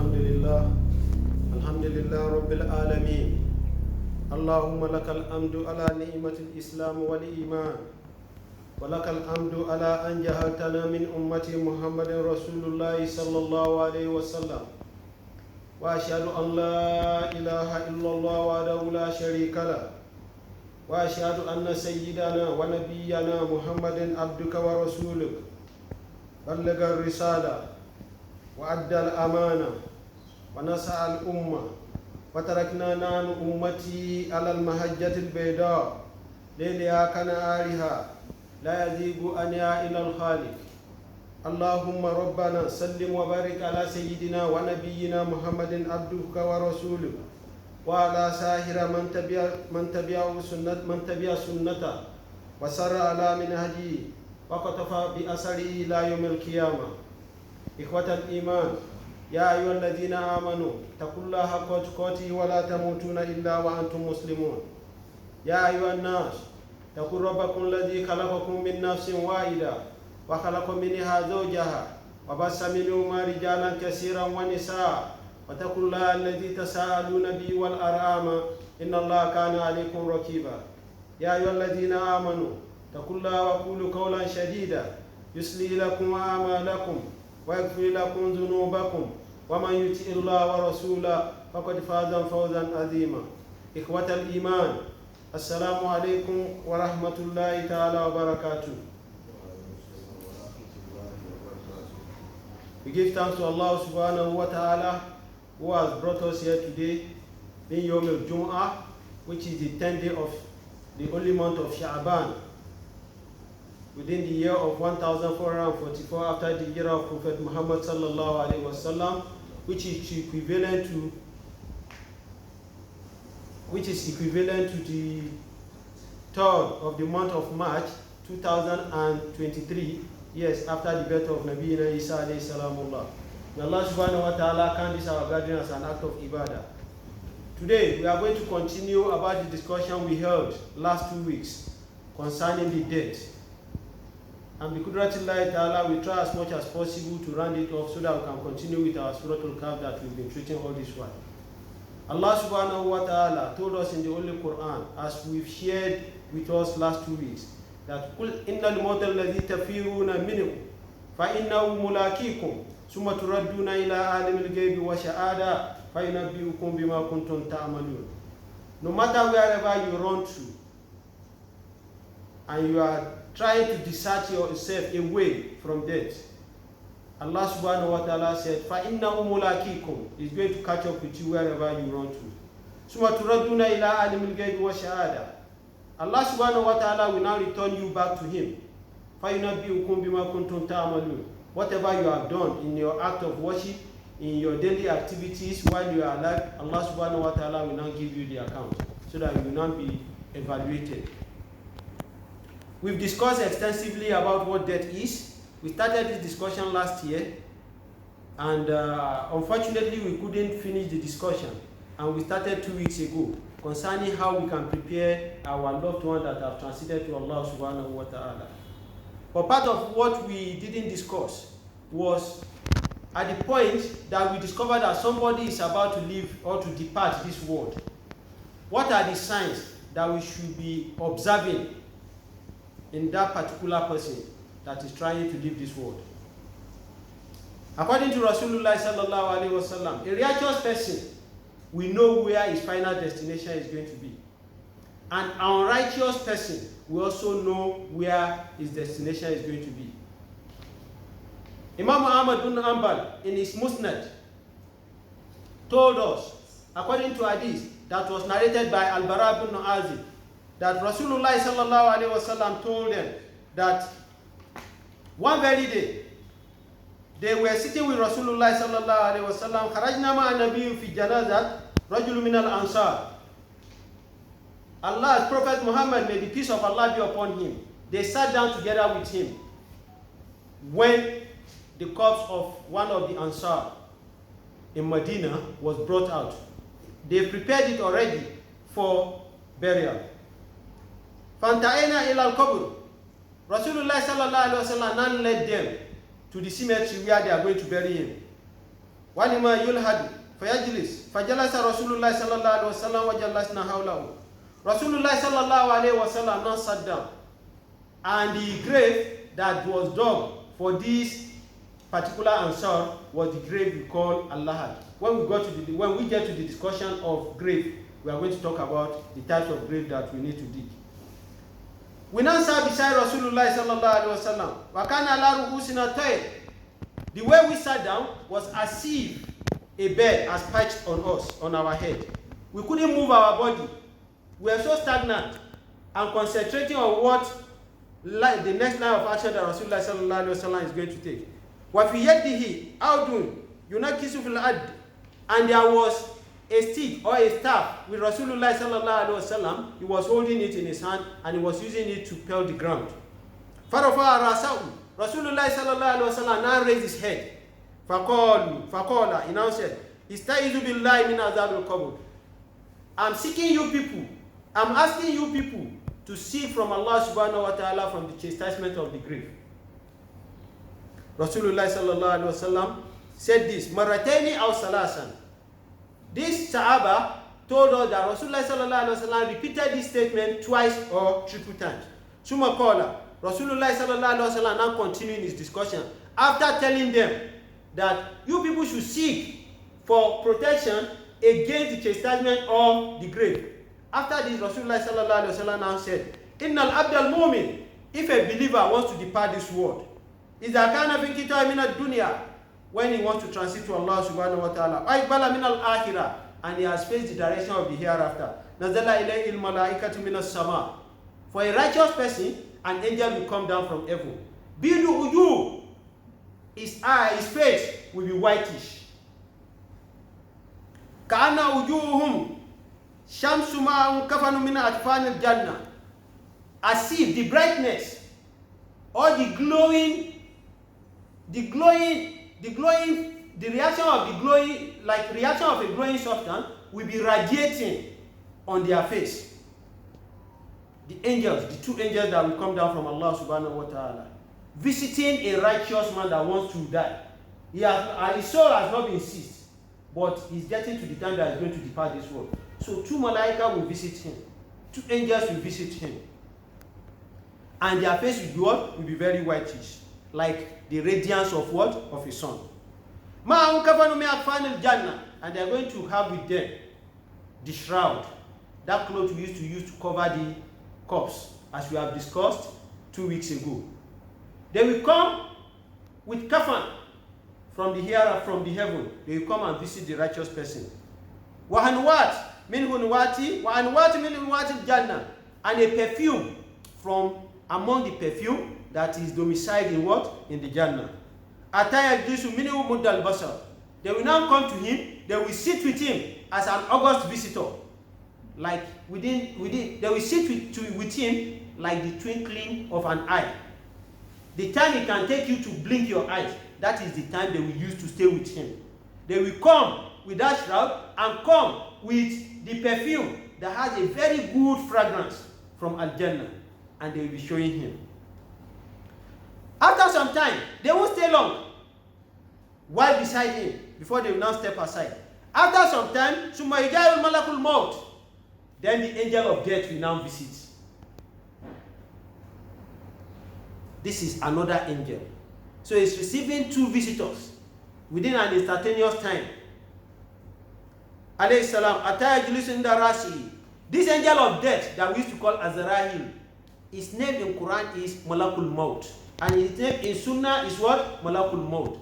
الحمد لله رب العالمين. اللهم لك الحمد على نعمة الإسلام والإيمان، ولك الحمد على أن جعلتنا من أمة محمد رسول الله صلى الله عليه وسلم. وأشهد أن لا إله إلا الله وحده لا شريك له، وأشهد أن سيدنا ونبينا محمد عبدك ورسولك، بلغ الرسالة وأدى الأمانة ونصح الأمة، وتركنا نحن أمتي على المهجة البيضاء ليلها كنهارها لا يزيغ عنها إلا الخالق. اللهم ربنا سلم وبارك على سيدنا ونبينا محمد عبدك ورسولك، وعلى سائر من تبع سنته وسر على منهجه وقتفى بأثره إلى يوم القيامة. إخوة الإيمان، يا أيها الذين آمنوا اتقوا الله حق تقاته ولا تموتون إلا وأنتم مسلمون. يا أيها الناس اتقوا ربكم الذي خلقكم من نفس واحدة وخلق منها زوجها وبث منهما رجالا كثيرا ونساء، واتقوا الله الذي تساءلون به والأرحام إن الله كان عليكم رقيبا. يا أيها الذين آمنوا اتقوا الله وقولوا قولا سديدا يصلح لكم أعمالكم ويغفر لكم ذنوبكم، ومن يطع الله ورسوله فقد فاز فوزا عظيما. إخوة الإيمان، السلام عليكم ورحمة الله تعالى وبركاته. We give thanks to Allah subhanahu wa ta'ala who has brought us here today in Yom al-Jum'ah, which is the 10th day of the holy month of Sha'ban, within the year of 1444 after the year of Prophet Muhammed sallallahu alaihi wasallam, which is equivalent to the 3rd of the month of March 2023, years after the birth of Nabi Isa alayhi salamullah. May Allah subhanahu wa ta'ala count this our gathering as an act of ibadah. Today we are going to continue about the discussion we held last 2 weeks concerning the death. And bi kudratillahi ta'ala, we try as much as possible to round it off so that we can continue with our Surah Al-Kahf that we've been treating all this while. Allah subhanahu wa ta'ala told us in the Holy Quran, as we've shared with us last 2 weeks, that قُلْ إِنَّ الْمَوْتَ الَّذِي تَفِرُّونَ مِنْهُ فَإِنَّهُ مُلَاقِيكُمْ ثُمَّ تُرَدُّونَ إِلَىٰ عَالِمِ الْغَيْبِ وَالشَّهَادَةِ فَيُنَبِّئُكُم بِمَا كُنتُمْ تَعْمَلُونَ. No matter wherever you run to, and you are trying to discharge yourself away from death, Allah subhanahu wa ta'ala said, فَإِنَّهُ مُلَاقِيكُمْ, is going to catch up with you wherever you run to. ثُمَّ تُرَدُّونَ إِلَىٰ عَالِمِ الْغَيْبِ وَالشَّهَادَةِ, Allah subhanahu wa ta'ala will now return you back to Him. فَيُنَبِّئُكُم بِمَا كُنتُمْ تَعْمَلُونَ. Whatever you have done in your act of worship, in your daily activities while you are alive, Allah subhanahu wa ta'ala will now give you the account so that you will not be evaluated. We've discussed extensively about what death is. We started this discussion last year, and unfortunately we couldn't finish the discussion, and we started 2 weeks ago concerning how we can prepare our loved ones that have transited to Allah subhanahu wa ta'ala. But part of what we didn't discuss was at the point that we discovered that somebody is about to leave or to depart this world. What are the signs that we should be observing in that particular person that is trying to leave this world? According to Rasulullah sallallahu alaihi wasallam, a righteous person will know where his final destination is going to be. An unrighteous person will also know where his destination is going to be. Imam Ahmad bin Hanbal in his Musnad told us, according to hadith that was narrated by Al-Bara bin Azib, that Rasulullah sallallahu alaihi wasallam told them that one very day they were sitting with Rasulullah sallallahu alaihi wasallam. Kharajna ma'a nabiyyu fi janazat rajul min al-ansar. Allah's Prophet Muhammed, may the peace of Allah be upon him, they sat down together with him when the corpse of one of the Ansar in Medina was brought out. They prepared it already for burial. Fanta'ena ila al-qabr. Rasulullah sallallahu alaihi wasallam now led them to the cemetery where they are going to bury him. walima yulhadu fayajlis fajalasa Rasulullah sallallahu alaihi wasallam wa jalasna hawlahu. Rasulullah sallallahu alaihi wasallam now sat down, and the grave that was dug for this particular ansar was the grave we call Al-Lahad. When we get to the discussion of grave, we are going to talk about the types of grave that we need to dig. We now sat beside Rasulullah sallallahu alaihi wasallam. Wa kana ala ru'usina tayr. The way we sat down was as if a bird has perched on us, on our head. We couldn't move our body. We were so stagnant and concentrating on what the next line of action that Rasulullah sallallahu alaihi wasallam is going to take. Wa fi yadihi awdun yunakisu fil ard. And there was a stick or a staff with Rasulullah sallallahu alaihi wasallam. He was holding it in his hand and he was using it to plow the ground. Farafa rasahu. Rasulullah sallallahu alaihi wasallam now raised his head. Faqala, he now said, Istaizu billahi min azab al-qabr. I'm seeking you people. I'm asking you people to seek from Allah subhanahu wa ta'ala from the chastisement of the grave. Rasulullah sallallahu alaihi wasallam said this, Marataini aw salasan. This Sahaba told us that Rasulullah sallallahu alaihi wasallam repeated this statement twice or triple times. Summa qala, Rasulullah sallallahu alaihi wasallam now continuing his discussion after telling them that you people should seek for protection against the chastisement of the grave. After this, Rasulullah sallallahu alaihi wasallam now said, Innal abdal mu'min, if a believer wants to depart this world, إذا كان في انقطاع من الدنيا, when he wants to transit to Allah subhanahu wa ta'ala, أقبل من الآخرة, and he has faced the direction of the hereafter, نزل إليه الملائكة من السماء. For a righteous person, an angel will come down from heaven. بيض وجوه, his face will be whitish. كأن وجوههم شمس ما كفن من أطفال الجنة, as if the brightness or the reaction of a glowing substance will be radiating on their face. The angels, the two angels that will come down from Allah subhanahu wa ta'ala, visiting a righteous man that wants to die. His soul has not been seized, but he's getting to the time that he's going to depart this world. So two malaika will visit him. Two angels will visit him. And their face will be what? Will be very whitish, like the radiance of what? Of a sun. And they are going to have with them the shroud, that cloth we used to use to cover the corpse, as we have discussed 2 weeks ago. They will come with kafan from the heaven. They will come and visit the righteous person. And a perfume from among the perfume that is domiciled in what? In the Jannah. They will now come to him, they will sit with him as an august visitor. Like they will sit with him like the twinkling of an eye. The time it can take you to blink your eyes, that is the time they will use to stay with him. They will come with that shroud and come with the perfume that has a very good fragrance from Al-Jannah, and they will be showing him. After some time, they won't stay long while beside him before they will now step aside. After some time, then the angel of death will now visit. This is another angel. So he's receiving two visitors within an instantaneous time. Alayhi salam, this angel of death that we used to call Azrail, his name in Quran is Malakul Maut. And his name in Sunnah is what? Malakul Maut.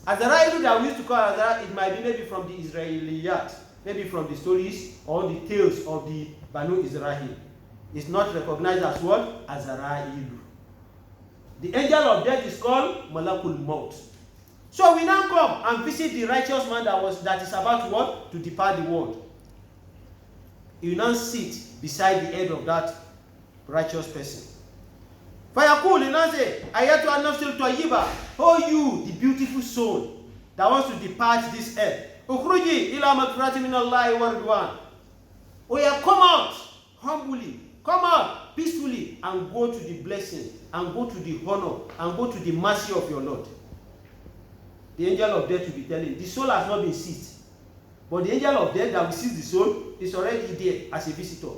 Azrail that we used to call Azrail, it might be maybe from the Israeliyat, maybe from the stories or the tales of the Banu Israel. It's not recognized as what? Azrail. The angel of death is called Malakul Maut. So we now come and visit the righteous man that is about to what? To depart the world. He will now sit beside the head of that righteous person. Fayaqul, he now say, Ayatu an-nafsul tayyiba, oh you, the beautiful soul that wants to depart this earth. Ukhruji ila magfirati min Allahi wa ridwan. Oh yeah, come out humbly, come out peacefully, and go to the blessing, and go to the honor, and go to the mercy of your Lord. the angel of death will be telling, the soul has not been seized, but the angel of death that will seize the soul is already there as a visitor.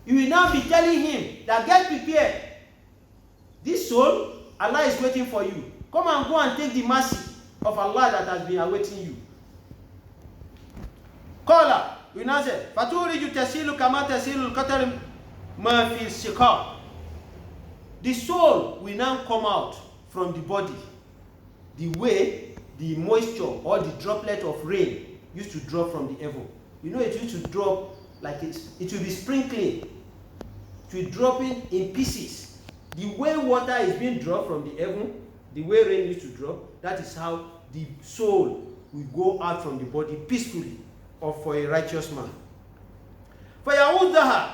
You will now be telling him that get prepared. This soul, Allah is waiting for you. Come and go and take the mercy of Allah that has been awaiting you. Qala, we now say, Faturiju tasilu kama tasilu al-qatar ma fi siqar. The soul will now come out from the body the way the moisture or the droplet of rain used to drop from the heaven. You know, it used to drop like it will be sprinkling. It will drop in pieces. The way water is being dropped from the heaven, the way rain used to drop, that is how the soul will go out from the body peacefully, or for a righteous man. For Yahudha,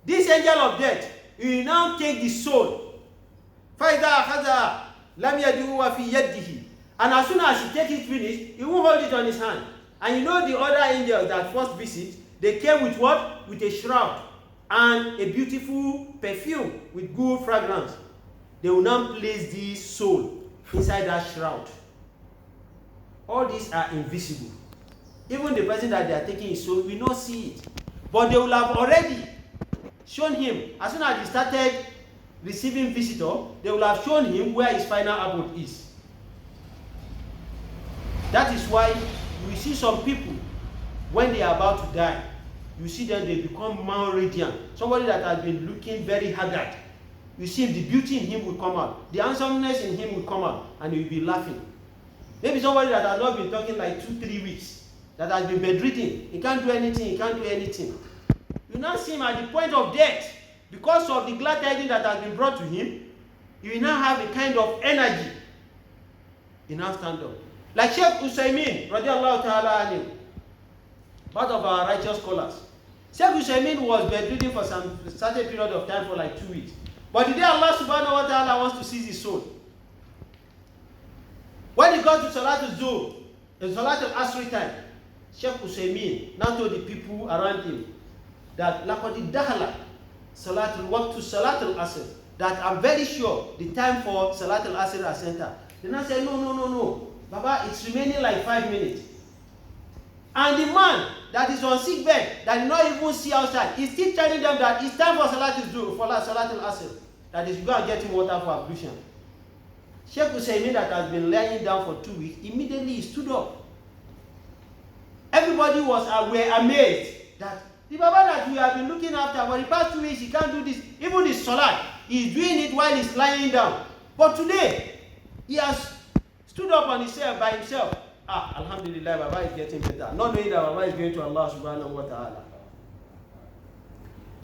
this angel of death, he will now take the soul. فَإِذَا أَخَذَهَا لَمْ يَدُوهَا فِي يَدِّهِ. And as soon as he takes it finished, he won't hold it on his hand. And you know the other angels that first visit, they came with what? With a shroud and a beautiful perfume with good fragrance. They will now place the soul inside that shroud. All these are invisible. Even the person that they are taking his soul will not see it. But they will have already shown him, as soon as he started receiving visitor, they will have shown him where his final abode is. That is why you see some people, when they are about to die, you see them, they become more radiant. Somebody that has been looking very haggard, you see the beauty in him will come out, the handsomeness in him will come out, and he will be laughing. Maybe somebody that has not been talking like 2-3 weeks, that has been bedridden, he can't do anything, he can't do anything. You now see him at the point of death, because of the glad tidings that has been brought to him, he will now have a kind of energy. He now stand up. Like Sheikh Usaymin, radiallahu ta'ala anhu, part of our righteous scholars. Sheikh Usaymin was bedridden for some certain period of time for like 2 weeks. But the day Allah subhanahu wa ta'ala wants to seize his soul, when he got to Salatul Zuhr, in Salatul Asr time, Sheikh Usaymin now told the people around him that laqad dakhala Salatul Waqtu Salatul Asr, that I'm very sure the time for Salatul Asr has entered. They now say, no, Baba, it's remaining like 5 minutes. And the man that is on sick bed, that did not even see outside, is still telling them that it's time for Salatul Zuhr, for Salatul Asr, that they should go and get him water for ablution. Sheikh Usaymin, that has been lying down for 2 weeks, immediately he stood up. Everybody were amazed that the Baba that we have been looking after for the past 2 weeks, he can't do this. Even the salat, he's doing it while he's lying down. But today, he has stood up on himself by himself. Alhamdulillah, Baba is getting better. Not knowing that Baba is going to Allah subhanahu wa ta'ala.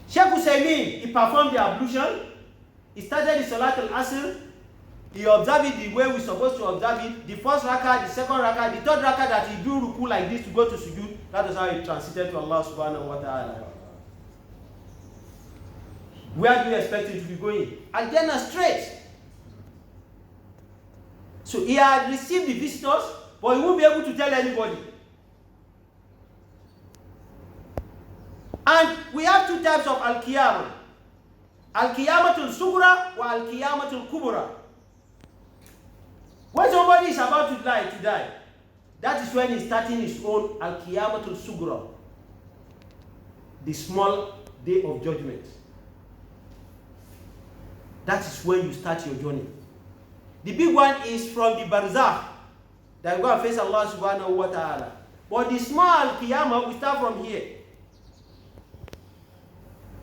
Sheikh Usaymin, he performed the ablution. He started the Salat al-Asr. He observed it the way we're supposed to observe it. The first rakah, the second rakah, the third rakah that he do ruku like this to go to sujood. That is how he transited to Allah subhanahu wa ta'ala. Where do you expect him to be going? Al-Jannah straight. So he had received the visitors, but he won't be able to tell anybody. And we have two types of Al-Qiyamah. Al-Qiyamatul Sughra wa Al-Qiyamatul Kubra. When somebody is about to die, that is when he's starting his own Al-Qiyamatul Sughra, the small day of judgment. That is when you start your journey. The big one is from the Barzakh, that we go and face Allah subhanahu wa ta'ala. But the small Al-Qiyamah, we start from here.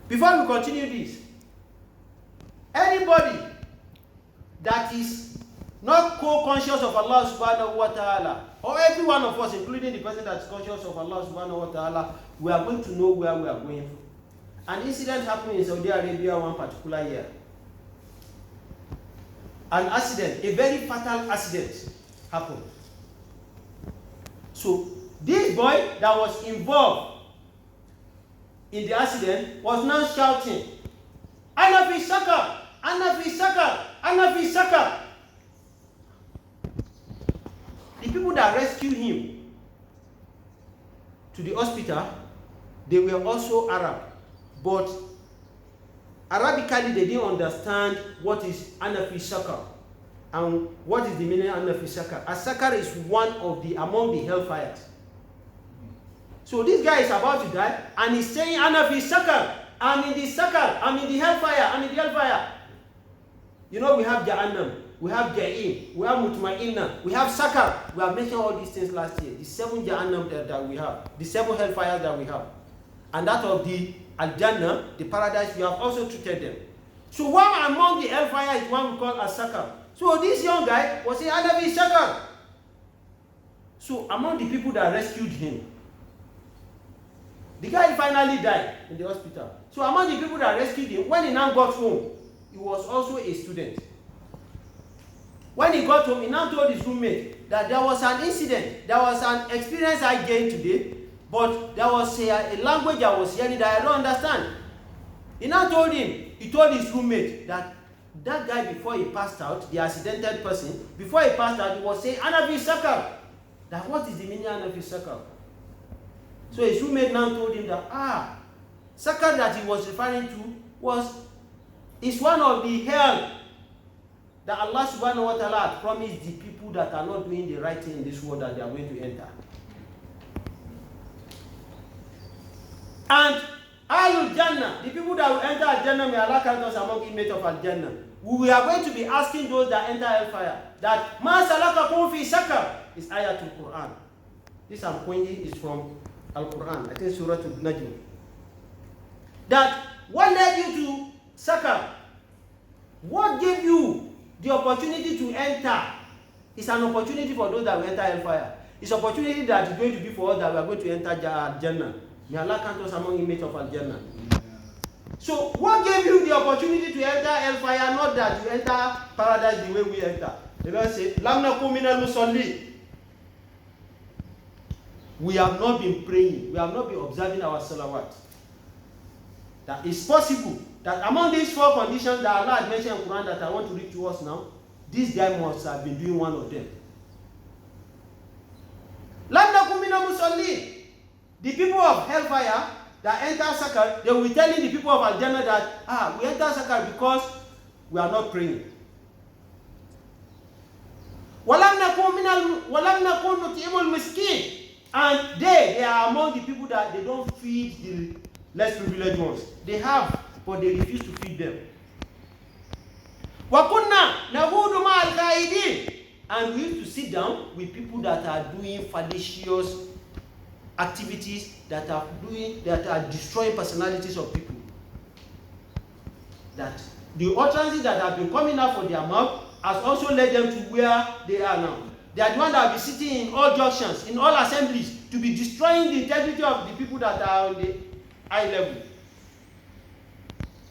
Before we continue this, anybody that is not co-conscious of Allah subhanahu wa ta'ala, or every one of us, including the person that is conscious of Allah subhanahu wa ta'ala, we are going to know where we are going. An incident happened in Saudi Arabia one particular year. An accident, a very fatal accident happened. So this boy that was involved in the accident was now shouting, "Ana fi Saka! Ana fi Saka! Ana fi Saka!" The people that rescued him to the hospital, they were also Arab, but Arabically they didn't understand what is Ana fi Saka. And what is the meaning of Anafi Sakar? As-Sakar is one of the among the hellfires. So this guy is about to die, and he's saying, Anafi Sakar, I'm in the Sakar, I'm in the hellfire, I'm in the hellfire. You know, we have Jahannam, we have Ja'im, we have Mutma'inna, we have Sakar. We have mentioned all these things last year. The 7 Jahannam that we have, the 7 hellfires that we have. And that of the Al-Jannah, the paradise, we have also treated them. So one among the hellfire is one we call As-Sakar. So this young guy was saying, Anafi Sakar. So among the people that rescued him, the guy finally died in the hospital. So among the people that rescued him, when he now got home, he was also a student. When he got home, he now told his roommate that there was an incident, there was an experience I gained today, but there was a language I was hearing that I don't understand. He now told his roommate that guy, before he passed out, the accidental person, before he passed out, he was saying, Anafi Sakar. That what is the meaning of Anafi Sakar? So his roommate now told him that, Sakar that he was referring to is one of the hell that Allah subhanahu wa ta'ala promised the people that are not doing the right thing in this world that they are going to enter. And Ahlul Jannah, the people that will enter Al-Jannah, may Allah count us among inmates of Al-Jannah. We are going to be asking those that enter hellfire that Ma salakakum fi sakar is ayatul Quran. This I'm pointing is from Al-Quran, I think Surah Al-Najm. That what led you to Sakar? What gave you the opportunity to enter? It's an opportunity for those that will enter hellfire. It's an opportunity that is going to be for us that we are going to enter Jannah. May Allah count us among inmates of Al-Jannah. So what gave you the opportunity to enter hellfire, not that you enter paradise the way we enter? The Lord said, Lam nakum minal musalli. We have not been praying, we have not been observing our salawat. That is possible that among these 4 conditions that Allah had mentioned in Quran that I want to read to us now, this guy must have been doing one of them. Lam nakum minal musalli. The people of hellfire that enter Sakar, they will be telling the people of Al-Jannah that, we enter Sakar because we are not praying. وَلَمْ نَكُنْ نُطْعِمُ الْمِسْكِينَ. And they are among the people that they don't feed the less privileged ones. They have, but they refuse to feed them. وَكُنَّا نَهُودُ مَعَ الْقَائِدِينَ. And we used to sit down with people that are doing fallacious activities, that are destroying personalities of people. That the utterances that have been coming out from their mouth has also led them to where they are now. They are the ones that will be sitting in all junctions, in all assemblies, to be destroying the integrity of the people that are on the high level.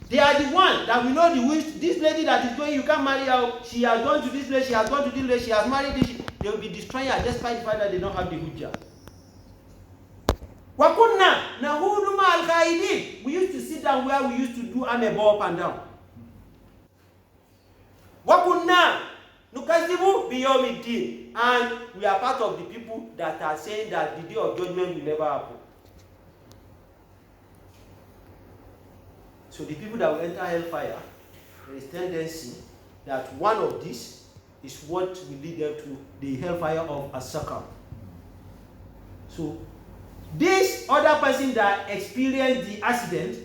They are the ones that we know this lady that is going, you can't marry her, she has gone to this place, she has gone to this place, she has married this, they will be destroying her despite the fact that they don't have the hujjah. وَكُنَّا نَهُودُ مَعَ الْقَائِدِينَ. We used to sit down where we used to do amebo up and down. وَكُنَّا نُكَذِّبُ بِيَوْمِ الدِّينِ. And we are part of the people that are saying that the day of judgment will never happen. So the people that will enter hellfire, there is tendency that one of these is what will lead them to the hellfire of As-Sakar. So this other person that experienced the accident,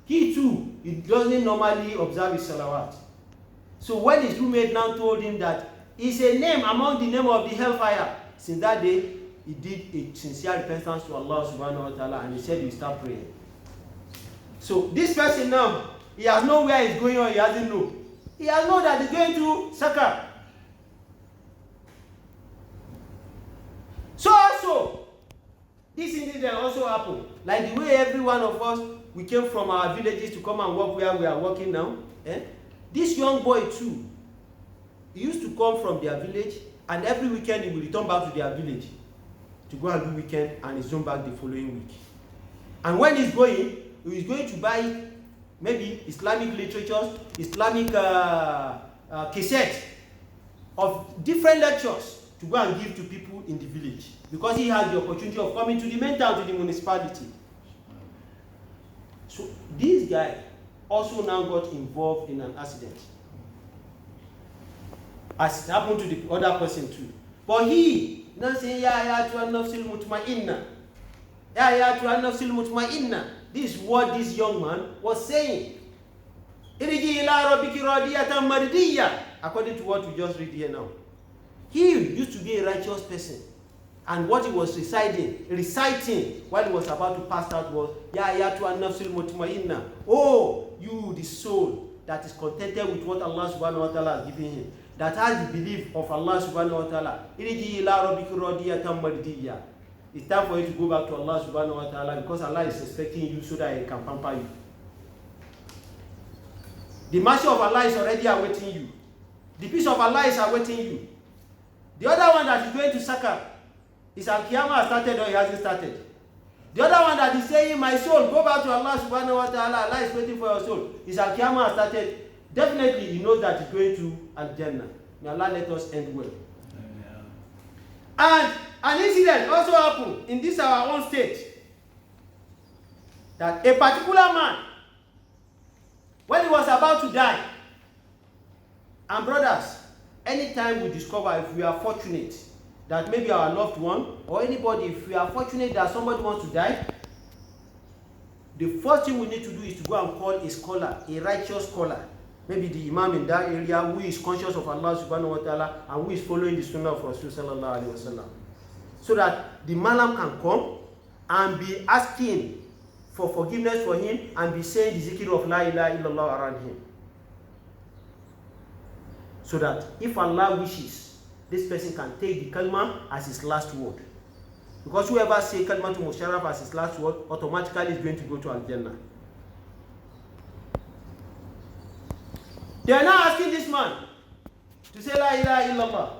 he too, he doesn't normally observe his salawat. So when his roommate now told him that it's a name among the name of the hellfire, since that day, he did a sincere repentance to Allah subhanahu wa ta'ala and he said he will start praying. So this person now, he has known where he's going or he hasn't known. He has known that he's going to Sakar. So also, this incident also happened. Like the way every one of us, we came from our villages to come and work where we are working now. This young boy too, he used to come from their village and every weekend he will return back to their village to go and do weekend and resume back the following week. And when he's going to buy maybe Islamic literatures, Islamic cassette of different lectures to go and give to people in the village, because he had the opportunity of coming to the main town, to the municipality. So this guy also now got involved in an accident. as it happened to the other person too. But he now saying, Ya ayatuhan nafsul mutma'inna. Ya ayatuhan nafsul mutma'inna. This is what this young man was saying. Irji ila rabbiki radiyatan mardiyya. According to what we just read here now. He used to be a righteous person. And what he was reciting while he was about to pass out was, Ya ayatuhan nafsul mutma'inna. Oh, you the soul that is contented with what Allah subhanahu wa ta'ala has given him, that has the belief of Allah subhanahu wa ta'ala. Irji ila rabbiki radiyatan mardiyya. It's time for you to go back to Allah subhanahu wa ta'ala, because Allah is expecting you so that He can pamper you. The mercy of Allah is already awaiting you. The peace of Allah is awaiting you. The other one that is going to Saka is Al-Qiyamah has started or he hasn't started. The other one that is saying, my soul, go back to Allah subhanahu wa ta'ala, Allah is waiting for your soul, is Al-Qiyamah has started. Definitely he knows that he's going to Al-Jannah. May Allah let us end well. And an incident also happened in this our own state, that a particular man, when he was about to die, and brothers, anytime we discover, if we are fortunate that maybe our loved one or anybody, if we are fortunate that somebody wants to die, the first thing we need to do is to go and call a scholar, a righteous scholar, maybe the imam in that area who is conscious of Allah subhanahu wa ta'ala and who is following the sunnah of Rasul sallallahu alaihi wasallam, so that the malam can come and be asking for forgiveness for him and be saying the zikr of la ilaha illallah around him, so that if Allah wishes, this person can take the kalma as his last word. Because whoever say kalma to musharraf as his last word, automatically is going to go to Al-Jannah. They are now asking this man to say la ilaha illallah.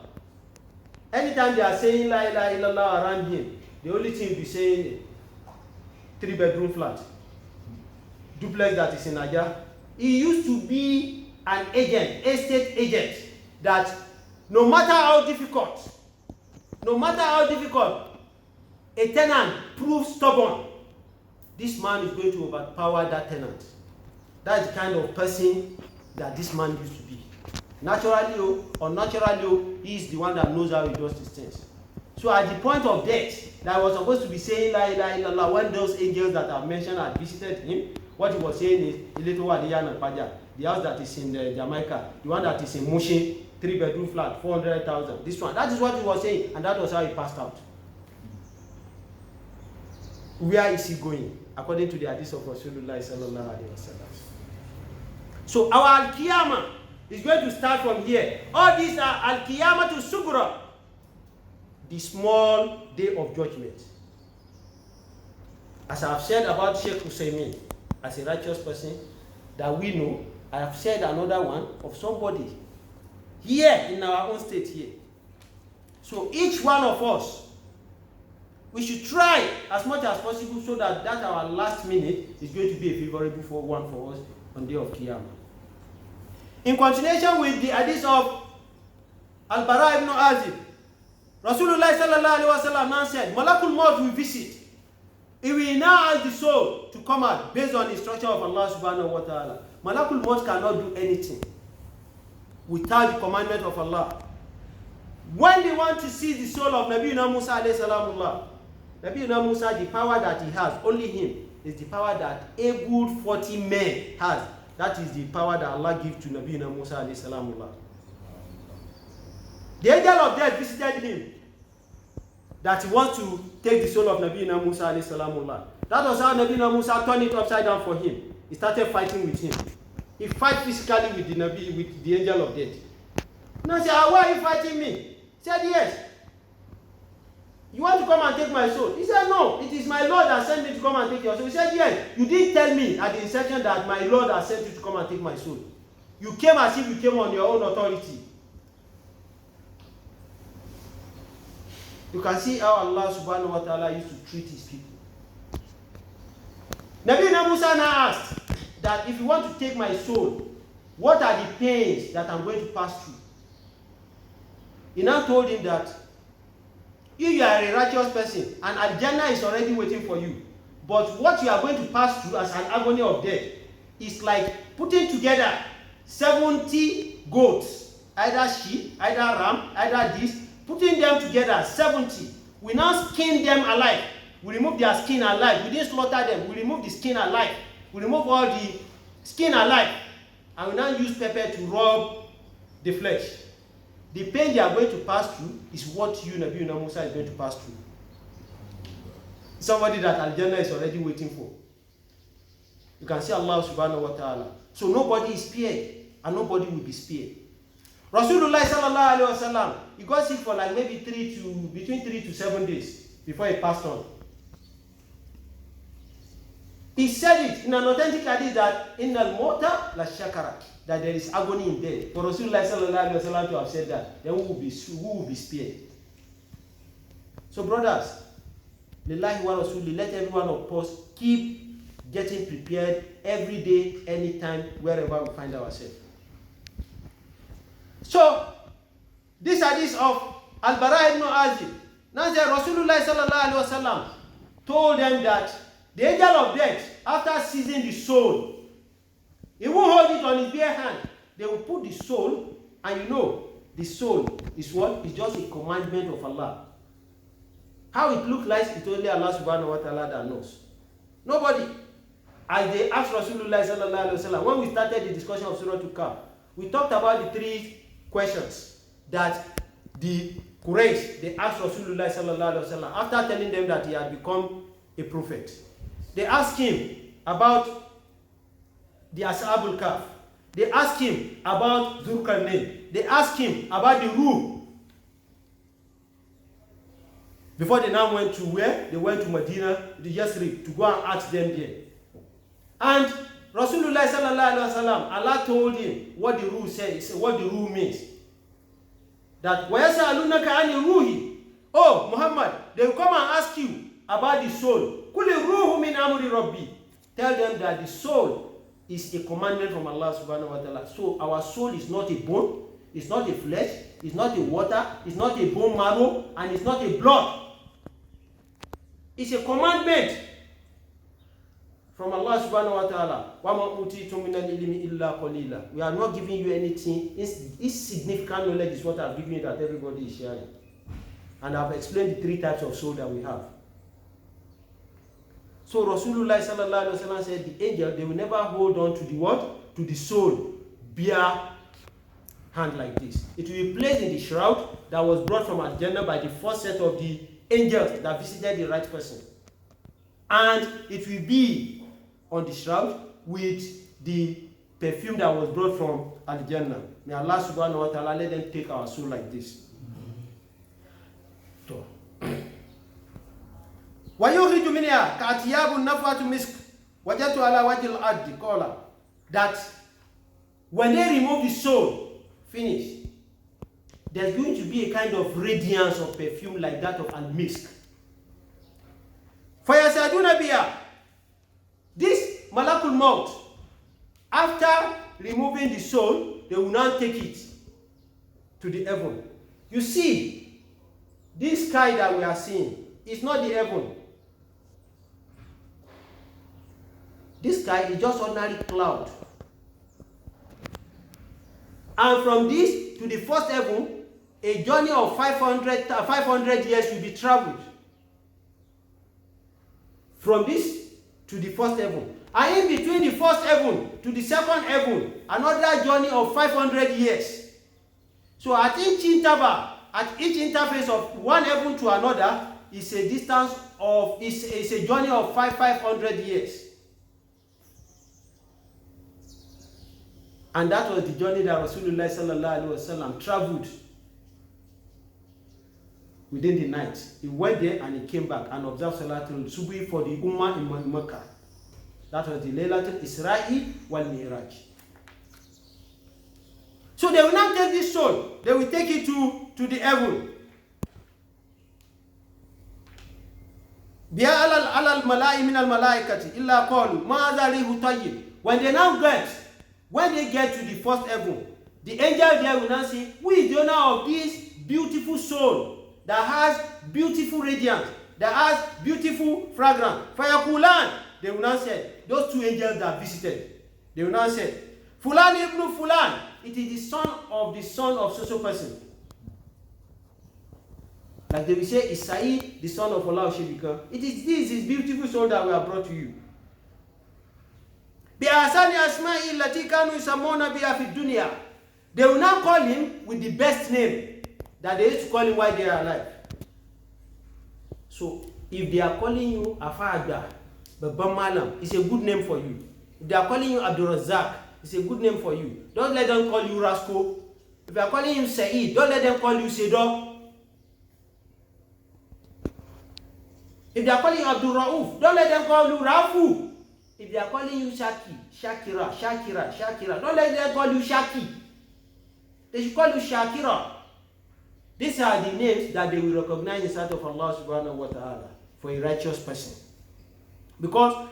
Anytime they are saying la ilaha illallah around him, the only thing will be saying 3-bedroom flat, duplex that is in Nigeria. He used to be an agent, estate agent, that no matter how difficult a tenant proves stubborn, this man is going to overpower that tenant. That's the kind of person that this man used to be. Naturally or unnaturally, he is the one that knows how he does these things. So at the point of death, that was supposed to be saying la ilaha illallah, when those angels that I've mentioned had visited him, what he was saying is, the house that is in Jamaica, the one that is in Mushin, 3-bedroom flat, 400,000. This one. That is what he was saying, and that was how he passed out. Where is he going? According to the hadith of Rasulullah sallallahu alaihi wasallam. So our Al-Qiyamah is going to start from here. All these are Al-Qiyamah to Sugra, the small day of judgment. As I have said about Sheikh Husaymin, as a righteous person that we know, I have said another one of somebody here in our own state here. So each one of us, we should try as much as possible so that our last minute is going to be a favorable one for us on the day of Qiyamah. In continuation with the hadith of Al-Bara ibn Azib, Rasulullah sallallahu alaihi wasallam now said, Malakul Maut will visit. He will now ask the soul to come out based on the instruction of Allah subhanahu wa ta'ala. Malakul Maut cannot do anything without the commandment of Allah. When they want to see the soul of Nabiyyuna Musa alayhi salamullah, Nabiyyuna Musa, the power that he has, only him, is the power that a good 40 men has. That is the power that Allah gives to Nabiyyuna Musa alayhi salamullah. The angel of death visited him, that he wants to take the soul of Nabiyyuna Musa alayhi salamullah. That was how Nabiyyuna Musa turned it upside down for him. He started fighting with him. He fight physically with the angel of death. Now say, why are you fighting me? He said, yes. You want to come and take my soul? He said, no, it is my Lord that sent me to come and take your soul. He said, yes. You didn't tell me at the inception that my Lord has sent you to come and take my soul. You came as if you came on your own authority. You can see how Allah subhanahu wa ta'ala used to treat his people. Nabiyyuna Musa now asked that if you want to take my soul, what are the pains that I'm going to pass through? He now told him that if you are a righteous person and Al-Jannah is already waiting for you, but what you are going to pass through as an agony of death is like putting together 70 goats either sheep, either ram, either this, putting them together, 70. We now skin them alive. We remove their skin alive. We didn't slaughter them. We remove the skin alive. We remove all the skin alive. And we now use pepper to rub the flesh. The pain they are going to pass through is what you, Nabi Musa, is going to pass through. Somebody that Al-Jannah is already waiting for. You can see Allah subhanahu wa ta'ala. So nobody is spared, and nobody will be spared. Rasulullah sallallahu alayhi wa sallam, he got sick for like maybe between 3 to 7 days before he passed on. He said it in an authentic hadith that innal mota la shakara, that there is agony in death. For Rasulullah sallallahu alayhi wa sallam to have said that, then who will be spared? So brothers, lillahi wa rasuli, let every one of us keep getting prepared every day, anytime, wherever we find ourselves. So, this hadith of Al-Bara ibn Azib, now that Rasulullah sallallahu alaihi wasallam told them that the angel of death, after seizing the soul, he won't hold it on his bare hand. They will put the soul, and you know, the soul is what? It's just a commandment of Allah. How it looks like, it's only Allah subhanahu wa ta'ala that knows. Nobody. As they asked Rasulullah sallallahu alaihi wasallam, when we started the discussion of Surah Al-Kahf, we talked about the 3 questions that the Quraysh, they asked Rasulullah sallallahu alaihi wasallam after telling them that he had become a prophet. They asked him about the S.A.W. They asked him about Zulkarnain. They asked him about the Ruh. Before they now went to where? They went to Medina, the Yasrib, to go and ask them there. And Rasulullah sallallahu alaihi wasallam, Allah told him what the Ruh says, what the Ruh means. That وَيَسَأَلُونَكَ عَنِ الرُّوحِ, oh Muhammad, they will come and ask you about the soul. قُلِ الرُّوحُ مِنْ أَمْرِ رَبِّي. Tell them that the soul is a commandment from Allah subhanahu wa ta'ala. So our soul is not a bone, it's not a flesh, it's not a water, it's not a bone marrow, and it's not a blood. It's a commandment from Allah subhanahu wa ta'ala. وَمَا أُوتِيتُم مِّنَ الْعِلْمِ إِلَّا قَلِيلًا. We are not giving you anything. Insignificant knowledge is what I've given you that everybody is sharing. And I've explained the 3 types of soul that we have. So Rasulullah sallallahu alaihi wasallam said the angel, they will never hold on to the what? To the soul, bare hand like this. It will be placed in the shroud that was brought from Al-Jannah by the first set of the angels that visited the right person. And it will be on the shroud with the perfume that was brought from Al-Jannah. May Allah subhanahu wa ta'ala let them take our soul like this. وَيُخْرِجُ مِنْهَا كَأَتِيَابُ النَّفْوَةُ مِسْكٍ وَجَدْتُ عَلَى وَجْهِ الْأَرْضِ قَالَ. That when they remove the soul, finish, there's going to be a kind of radiance of perfume like that of al-misk. فَيَسَعْدُونَ بِهَا. This Malakul Maut, after removing the soul, they will now take it to the heaven. You see, this sky that we are seeing is not the heaven. This sky is just ordinary cloud. And from this to the first heaven, a journey of 500 years will be traveled. From this to the first heaven. And in between the first heaven to the second heaven, another journey of 500 years. So at each interval, at each interface of one heaven to another, is a distance of, is a journey of 500 years. And that was the journey that Rasulullah sallallahu alaihi wasallam traveled within the night. He went there and he came back and observed Salatul Subhi for the Ummah in Makkah. That was the Laylatul Isra'i wal Mi'raj. So they will not take this soul, they will take it to the heaven. بِيَا عَلَى الْمَلَائِ مِنَ الْمَلَائِكَةِ إِلَّا قَالُوا مَا هَذَا رِيحُ طَيِّبٌ. When they get to the first heaven, the angel there will now say, who is the owner of this beautiful soul that has beautiful radiance, that has beautiful fragrance? فَيَقُولَانِ. They will now say, those 2 angels that visited, they will now say, Fulan ibn Fulan it is the son of so person. Like they will say, is Sa'id the son of Allah should become? It is this, his beautiful soul that we have brought to you. بِأَحْسَنِ أَسْمَائِهِ الَّتِي كَانُوا يُسَمُّونَ بِهَا فِي الدُّنْيَا. They will now call him with the best name that they used to call him while they are alive. So, if they are calling you Afagba, Baba Malam, it's a good name for you. If they are calling you Abdul Razak, it's a good name for you. Don't let them call you Rasco. If they are calling you Saeed, don't let them call you Sedo. If they are calling you Abdul Rauf, don't let them call you Rafu. If they are calling you Shakira, don't let them call you Shaki. They should call you Shakira. These are the names that they will recognize in sight of Allah subhanahu wa ta'ala for a righteous person. Because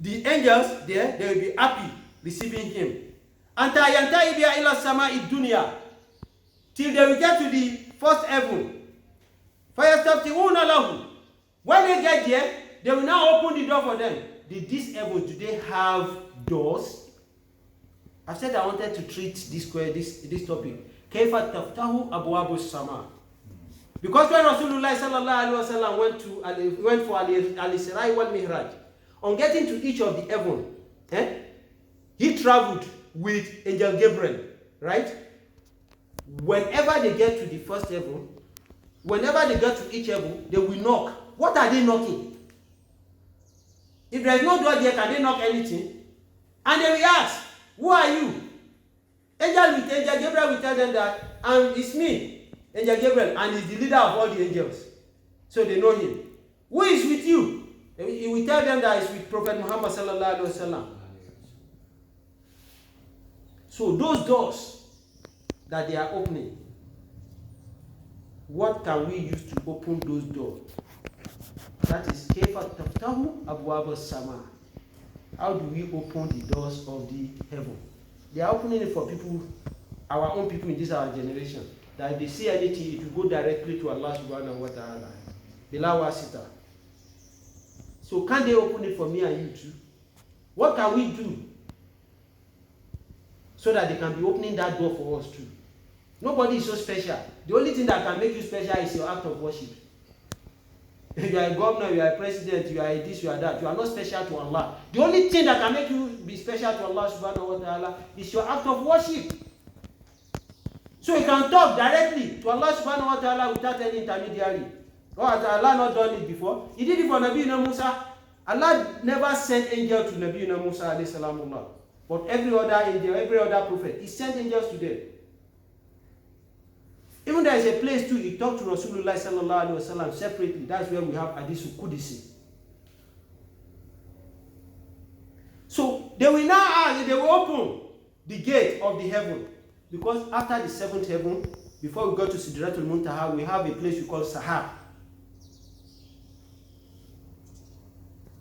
the angels there, they will be happy receiving him. Anta yantai biya ila sama'i dunya. Till they will get to the first heaven. Fayastafti'una lahu. When they get there, they will now open the door for them. Did this heaven, do they have doors? I said I wanted to treat this topic. كيف تفتح أبواب السماء. Because when Rasulullah sallallahu alaihi wasallam went for al-Isra wal Mihraj, on getting to each of the heaven, he traveled with Angel Gabriel, right? Whenever they get to the first heaven, whenever they get to each heaven, they will knock. What are they knocking? If there is no door there, can they knock anything? And they will ask, who are you? Angel Gabriel will tell them that, and it's me, Angel Gabriel, and he's the leader of all the angels. So they know him. Who is with you? He will tell them that it's with Prophet Muhammed sallallahu alaihi wasallam. So those doors that they are opening, what can we use to open those doors? That is Kayfa taftahu abwab as-sama. How do we open the doors of the heaven? They are opening it for people, our own people in this our generation. That if they see anything, it will go directly to Allah subhanahu wa ta'ala. Bila wasita. So can they open it for me and you too? What can we do so that they can be opening that door for us too? Nobody is so special. The only thing that can make you special is your act of worship. If you are a governor, you are a president, you are a this, you are that. You are not special to Allah. The only thing that can make you be special to Allah subhanahu wa ta'ala is your act of worship. So you can talk directly to Allah subhanahu wa ta'ala without any intermediary. Oh, has Allah not done it before? He did it for Nabi Musa. Allah never sent angel to Nabi Musa alayhi salamullah. But every other angel, every other prophet, he sent angels to them. Even there is a place too, he talked to Rasulullah sallallahu alaihi wasallam separately. That's where we have Hadith Qudsi. So they will now ask, they will open the gate of the heaven. Because after the seventh heaven, before we go to Sidratul Muntaha, we have a place we call Sahab.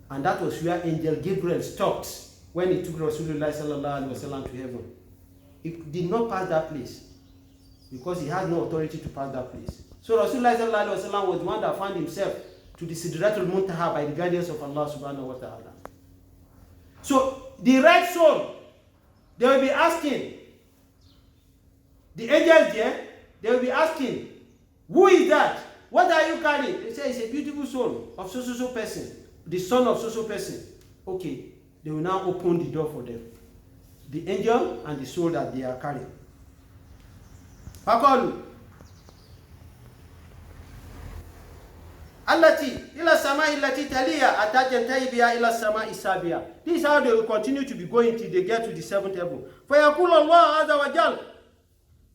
And that was where Angel Gabriel stopped when he took Rasulullah sallallahu alaihi wasallam to heaven. He did not pass that place because he had no authority to pass that place. So Rasulullah sallallahu alaihi wasallam was the one that found himself to the Sidratul Muntaha by the guidance of Allah subhanahu wa ta'ala. So the right soul, they will be asking, the angels there, they will be asking, who is that? What are you carrying? They say it's a beautiful soul of so person, the son of so person. Okay, they will now open the door for them. The angel and the soul that they are carrying. Faqalu allati ila samai allati taliya atajantai biha ila samai sabia. This is how they will continue to be going till they get to the seventh heaven. For yaqulu Allah azza wa jal.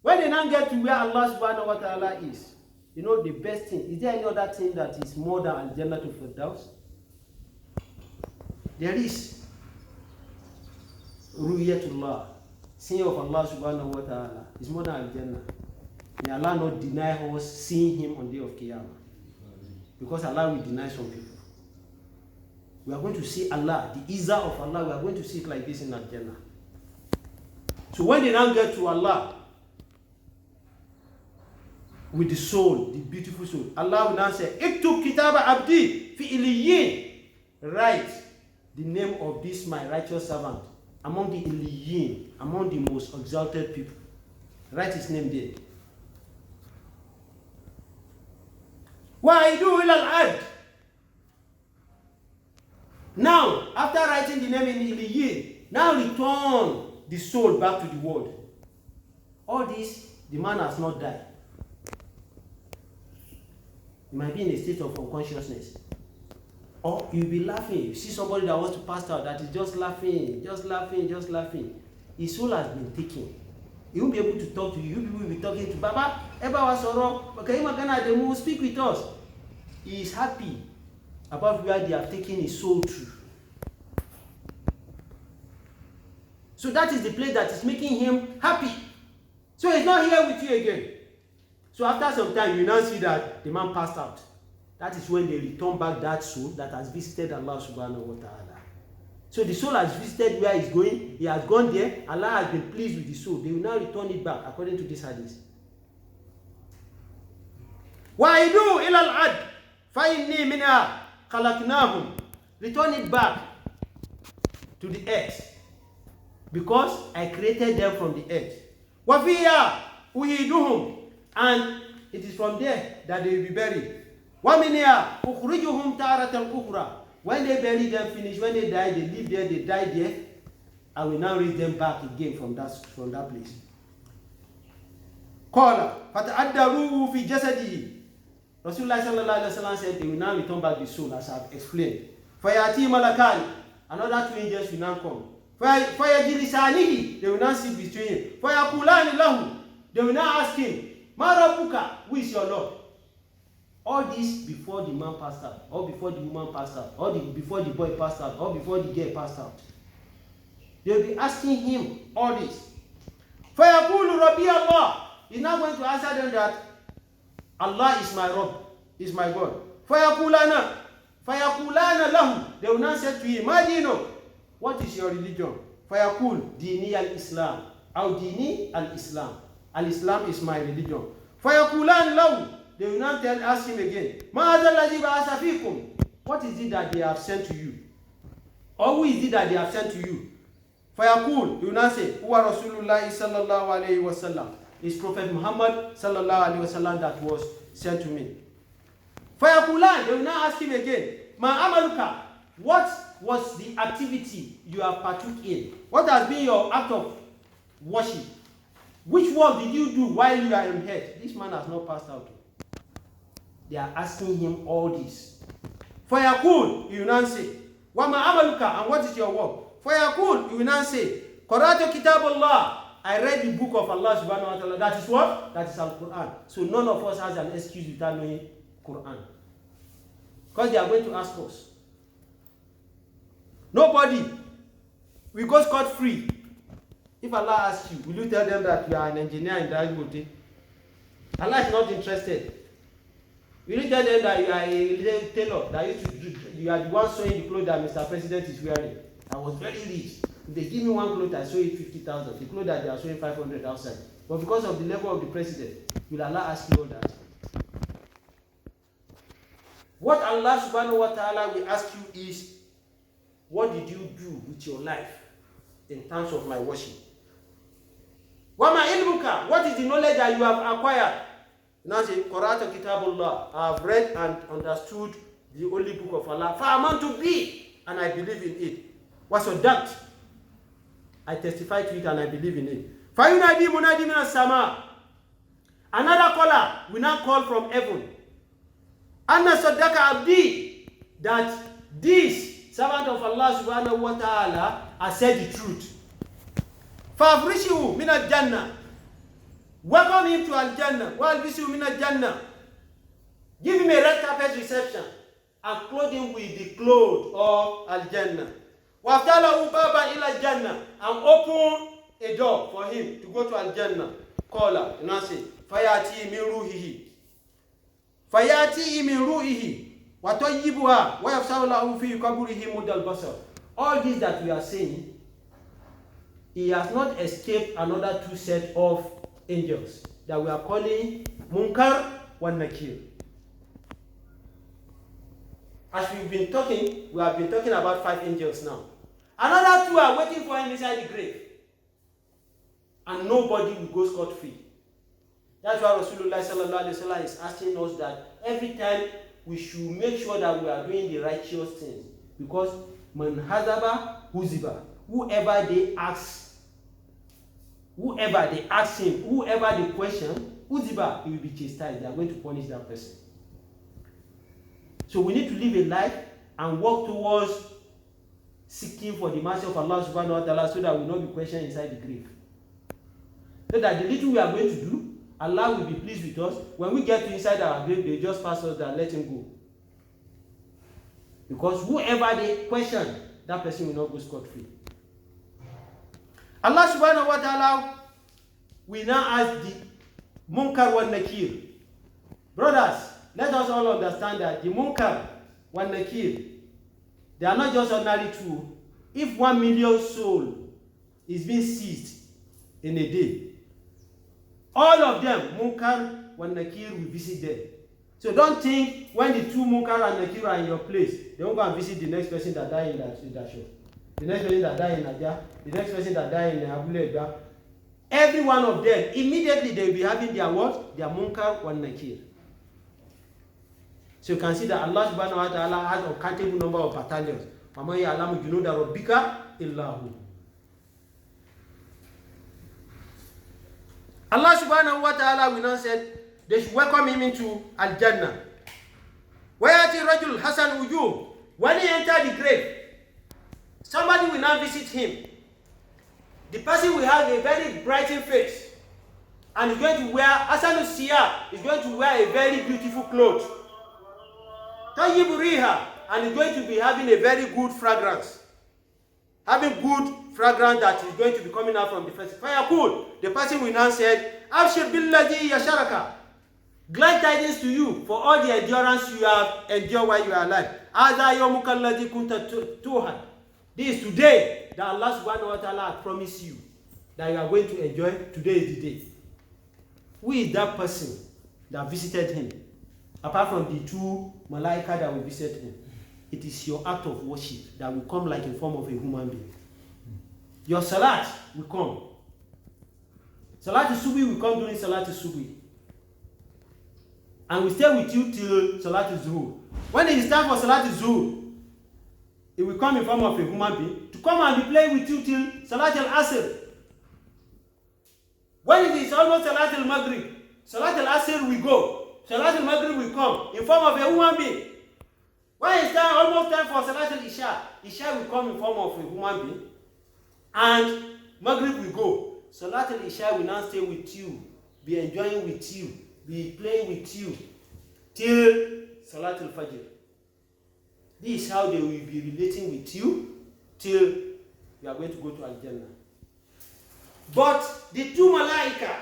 When they now get to where Allah subhanahu wa ta'ala is, you know the best thing, is there any other thing that is more than al-Jannah to Firdaus? There is Ru'yatullah, seeing of Allah subhanahu wa ta'ala, is more than al-Jannah. May Allah not deny us seeing him on the day of Qiyamah. Because Allah will deny some people. We are going to see Allah, the Izzah of Allah, we are going to see it like this in al-Jannah. So when they now get to Allah, with the soul, the beautiful soul, Allah will now say, Iktub kitaba abdi fi iliyin. Write the name of this my righteous servant among the Iliyin, among the most exalted people. Write his name there. وَأَيْدُوا إِلَى الْأَرْضِ. Now, after writing the name in Iliyin, now return the soul back to the world. All this, the man has not died. He might be in a state of unconsciousness. Or you'll be laughing. You see somebody that wants to pass out, that is just laughing, just laughing, just laughing. His soul has been taken. He won't be able to talk to you. You people will be talking to Baba, Eba Wasoro, Makayimagana, they will speak with us. He is happy about where they have taken his soul to. So that is the place that is making him happy. So he's not here with you again. So after some time, you now see that the man passed out. That is when they return back that soul that has visited Allah subhanahu wa ta'ala. So the soul has visited where he's going. He has gone there. Allah has been pleased with the soul. They will now return it back according to this hadith. وَأَيْدُوا إِلَى الْعَدْ فَإِنِّي مِنْهَا خَلَقْنَاهُمْ. Return it back to the earth, because I created them from the earth. وَفِيهَا أُعِيدُهُمْ. And it is from there that they will be buried. وَمِنْهَا أُخْرِجُهُمْ تَارَةً أُخْرَى. When they bury them, finish, when they die, they live there, they die there, I will now raise them back again from that place. قَالَ فَتَعَدَّرُوا فِي جَسَدِهِ. Rasulullah sallallahu alaihi wasallam said they will now return back the soul, as I have explained. فَيَأْتِي مَلَكَانِ. Another two angels will now come. فَيَجْلِسَانِهِ. They will now sit between him. فَيَقُولَانِ لَهُ. They will now ask him, مَا رَبُّكَ? Who is your Lord? All this before the man passed out, or before the woman passed out, or before the boy passed out, or before the girl passed out. They will be asking him all this. فَيَقُولُ رَبِّي اللَّهِ. He's not going to answer them that Allah is my Rabb, is my God. فَيَقُولَانَ لَهُ. They will not say to him, مَا دِينُكَ? What is your religion? فَيَقُولُ دِينِي الْإِسْلَامِ. أو دِينِي الْإِسْلَامِ. Al-Islam is my religion. فَيَقُولَانِ لَهُ. They will not ask him again, مَا هَذَا الَّذِي بَعَثَ فِيكُمْ. What is it that they have sent to you? Or who is it that they have sent to you? فَيَقُولُ. He will not say, هُوَ رَسُولُ اللَّهِ صَلَّى اللَّهُ عَلَيْهِ وَسَلَّمَ. It's Prophet Muhammed sallallahu alaihi wasallam that was sent to me. فَيَقُولَانِ. They will not ask him again, مَا أَمَلُكَ. What was the activity you have partook in? What has been your act of worship? Which work did you do while you are in head? This man has not passed out. They are asking him all this. فَيَقُولُ. He will not say, وَمَا أَمَلُكَ. And what is your work? فَيَقُولُ. He will not say, قَرَأْتُ كِتَابَ اللَّهِ. I read the book of Allah subhanahu wa ta'ala. That is what? That is Al-Quran. So none of us has an excuse without knowing Quran. Because they are going to ask us. Nobody will go scot-free. If Allah asks you, will you tell them that you are an engineer in Dangote? Allah is not interested. Will you tell them that you are a tailor, that you are the one sewing the clothes that Mr. President is wearing? I was very rich. If they give me one cloth, I sew it 50,000. The clothes that they are sewing 500 outside. But because of the level of the president, will Allah ask you all that? What Allah subhanahu wa ta'ala will ask you is, what did you do with your life in terms of my worship? Wama ilmuka. What is the knowledge that you have acquired? Now say, Qara'tu kitabullah. I have read and understood the only book of Allah. Fa'amantu bi. And I believe in it. What's your doubt? I testify to it and I believe in it. Fa'yunadi munadi minas sama. Another caller will not call from heaven. Anna saddaka abdi. That this servant of Allah subhanahu wa ta'ala has said the truth. Fa'afrishihu minal jannah. Welcome him to Al-Jannah. Wa'albishihu minal jannah. Give him a red carpet reception and clothe him with the clothes of Al-Jannah. Wa'aftalahu baban ila Jannah. And open a door for him to go to Al-Jannah. Caller, you know say, Fayati min ruhihi. Fayati min ruhihi. Wa tayyibuha. Wa yafsahu lahu fi kaburihi mudal basar. All this that we are saying, he has not escaped another two sets of angels that we are calling Munkar wa Nakir. As we've been talking, we have been talking about 5 angels now. Another two are waiting for him inside the grave. And nobody will go scot-free. That's why Rasulullah sallallahu alaihi wasallam is asking us that every time we should make sure that we are doing the righteous things. Because man hazaba huziba. Whoever they ask him, whoever they question, huziba, he will be chastised. They are going to punish that person. So we need to live a life and work towards seeking for the mercy of Allah subhanahu wa ta'ala so that we will not be questioned inside the grave. So that the little we are going to do, Allah will be pleased with us. When we get to inside our grave, they just pass us and let him go. Because whoever they question, that person will not go scot-free. Allah subhanahu wa ta'ala will now ask the Munkar wa Nakir. Brothers, let us all understand that the Munkar wa Nakir, they are not just ordinary two. If 1 million souls is being seized in a day, all of them, Munkar wa Nakir, will visit them. So don't think when the two Munkar and Nakir are in your place, they won't go and visit the next person that died in that shop. The next person that died in Nadia, the next person that died in Abule. Every one of them, immediately they will be having their what? Their Munkar wa Nakir. So you can see that Allah subhanahu wa ta'ala has a countable number of battalions. وَمَا يَعْلَمُ جُنُودَ رَبِّكَ إِلَّا هُوَ. Allah subhanahu wa ta'ala will now say they should welcome him into Al-Jannah. وَيَأْتِي رَجُلُ حَسَنُ وُجُوهُ. When he enters the grave, somebody will now visit him. The person will have a very brightened face and is going to wear, Hasanu Siyah is going to wear a very beautiful clothes. Tayyibu Riha, and is going to be having a very good fragrance. Having good fragrance that is going to be coming out from the face. Fayaqul, the person will now say, Abshir billadhi yasharaka. Glad tidings to you for all the endurance you have endured while you are alive. Adha yawmuka alladhi kunta tuhan. This is today that Allah subhanahu wa ta'ala has promised you that you are going to enjoy. Today is the day. Who is that person that visited him? Apart from the two malaika that will visit him. It is your act of worship that will come like in form of a human being. Your salat will come. Salat al-Subi will come during Salat al-Subi. And we stay with you till Salat al-Zuhur. When it is time for Salat al-Zuhur, it will come in form of a human being to come and be playing with you till Salat al-Asr. When it is almost Salat al-Maghrib, Salat al-Asr will go. Salat al-Maghrib will come in form of a human being. When it's time, almost time for Salat al-Isha, Isha will come in form of a human being. And Maghrib will go. Salat al-Isha will now stay with you, be enjoying with you, be playing with you till Salat al-Fajr. This is how they will be relating with you till you are going to go to Al-Jannah. But the two malaika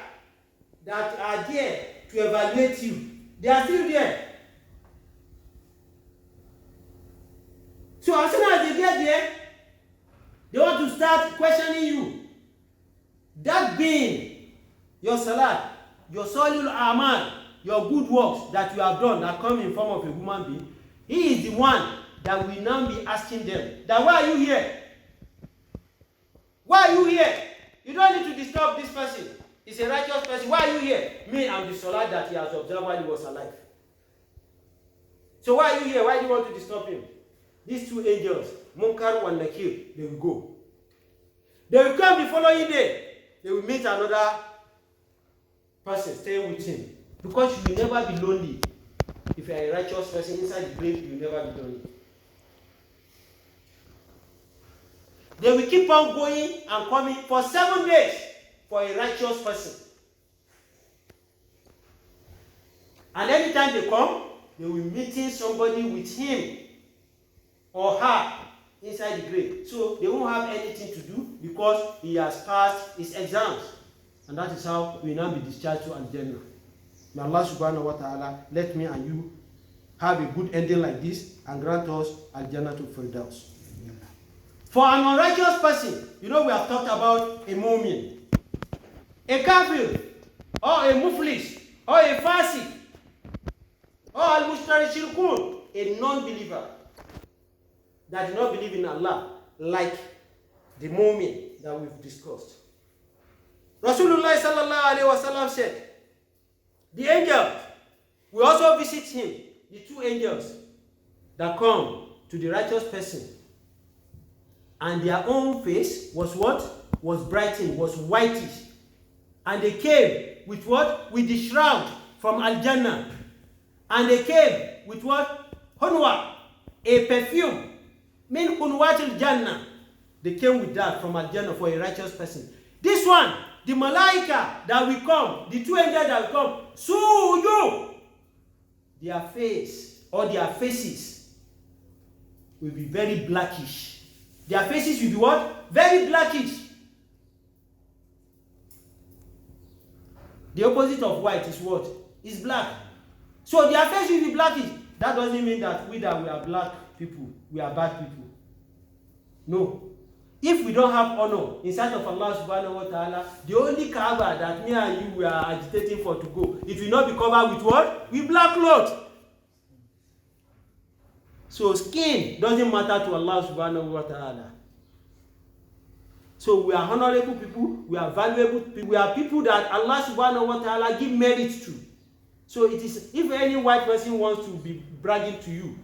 that are there to evaluate you, they are still there. So as soon as they get there, they want to start questioning you. That being your salat, your solul amal, your good works that you have done that come in form of a human being, he is the one that will now be asking them that why are you here? Why are you here? You don't need to disturb this person. He's a righteous person. Why are you here? Me, I'm the salat that he has observed while he was alive. So why are you here? Why do you want to disturb him? These two angels, Munkar and Nakir, they will go. They will come the following day. They will meet another person staying with him. Because you will never be lonely. If you are a righteous person inside the grave, you will never be lonely. They will keep on going and coming for 7 days for a righteous person. And anytime they come, they will be meeting somebody with him or her inside the grave. So they won't have anything to do because he has passed his exams. And that is how we will now be discharged to Al-Jannah. May Allah subhanahu wa ta'ala let me and you have a good ending like this and grant us Al-Jannah to Firdaus. For an unrighteous person, you know we have talked about a mu'min, a kafir, or a muflis, or a fasik, or al-mushtari shirkun, a non-believer that do not believe in Allah, like the mu'min that we've discussed. Rasulullah sallallahu alaihi wasallam said, the angels will also visit him, the two angels that come to the righteous person, and their own face was what? Was brightened, was whitish. And they came with what? With the shroud from Al-Jannah. And they came with what? Hunwa, a perfume. Min hunwatil Jannah. They came with that from Al-Jannah for a righteous person. This one, the malaika that will come, the two angels that will come, Suju, their face or their faces will be very blackish. Their faces will be what? Very blackish. The opposite of white is what? Is black. So their face will be blackish. That doesn't mean that we are black people, we are bad people. No. If we don't have honor in sight of Allah subhanahu wa ta'ala, the only Kaaba that me and you are agitating for to go, it will not be covered with what? With black cloth. So skin doesn't matter to Allah subhanahu wa ta'ala. So we are honorable people, we are valuable people, we are people that Allah subhanahu wa ta'ala give merit to. So it is, if any white person wants to be bragging to you,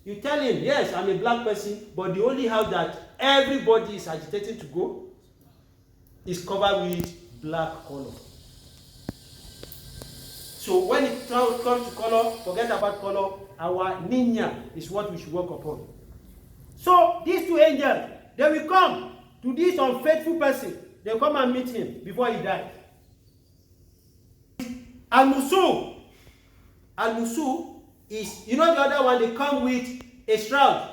you tell him, yes, I'm a black person, but the only house that everybody is agitating to go is covered with black color. So when it comes to color, forget about color, our ninya is what we should work upon. So these two angels, they will come to this unfaithful person. They come and meet him before he died. Al-Musu. Al-Musu is, you know the other one, they come with a shroud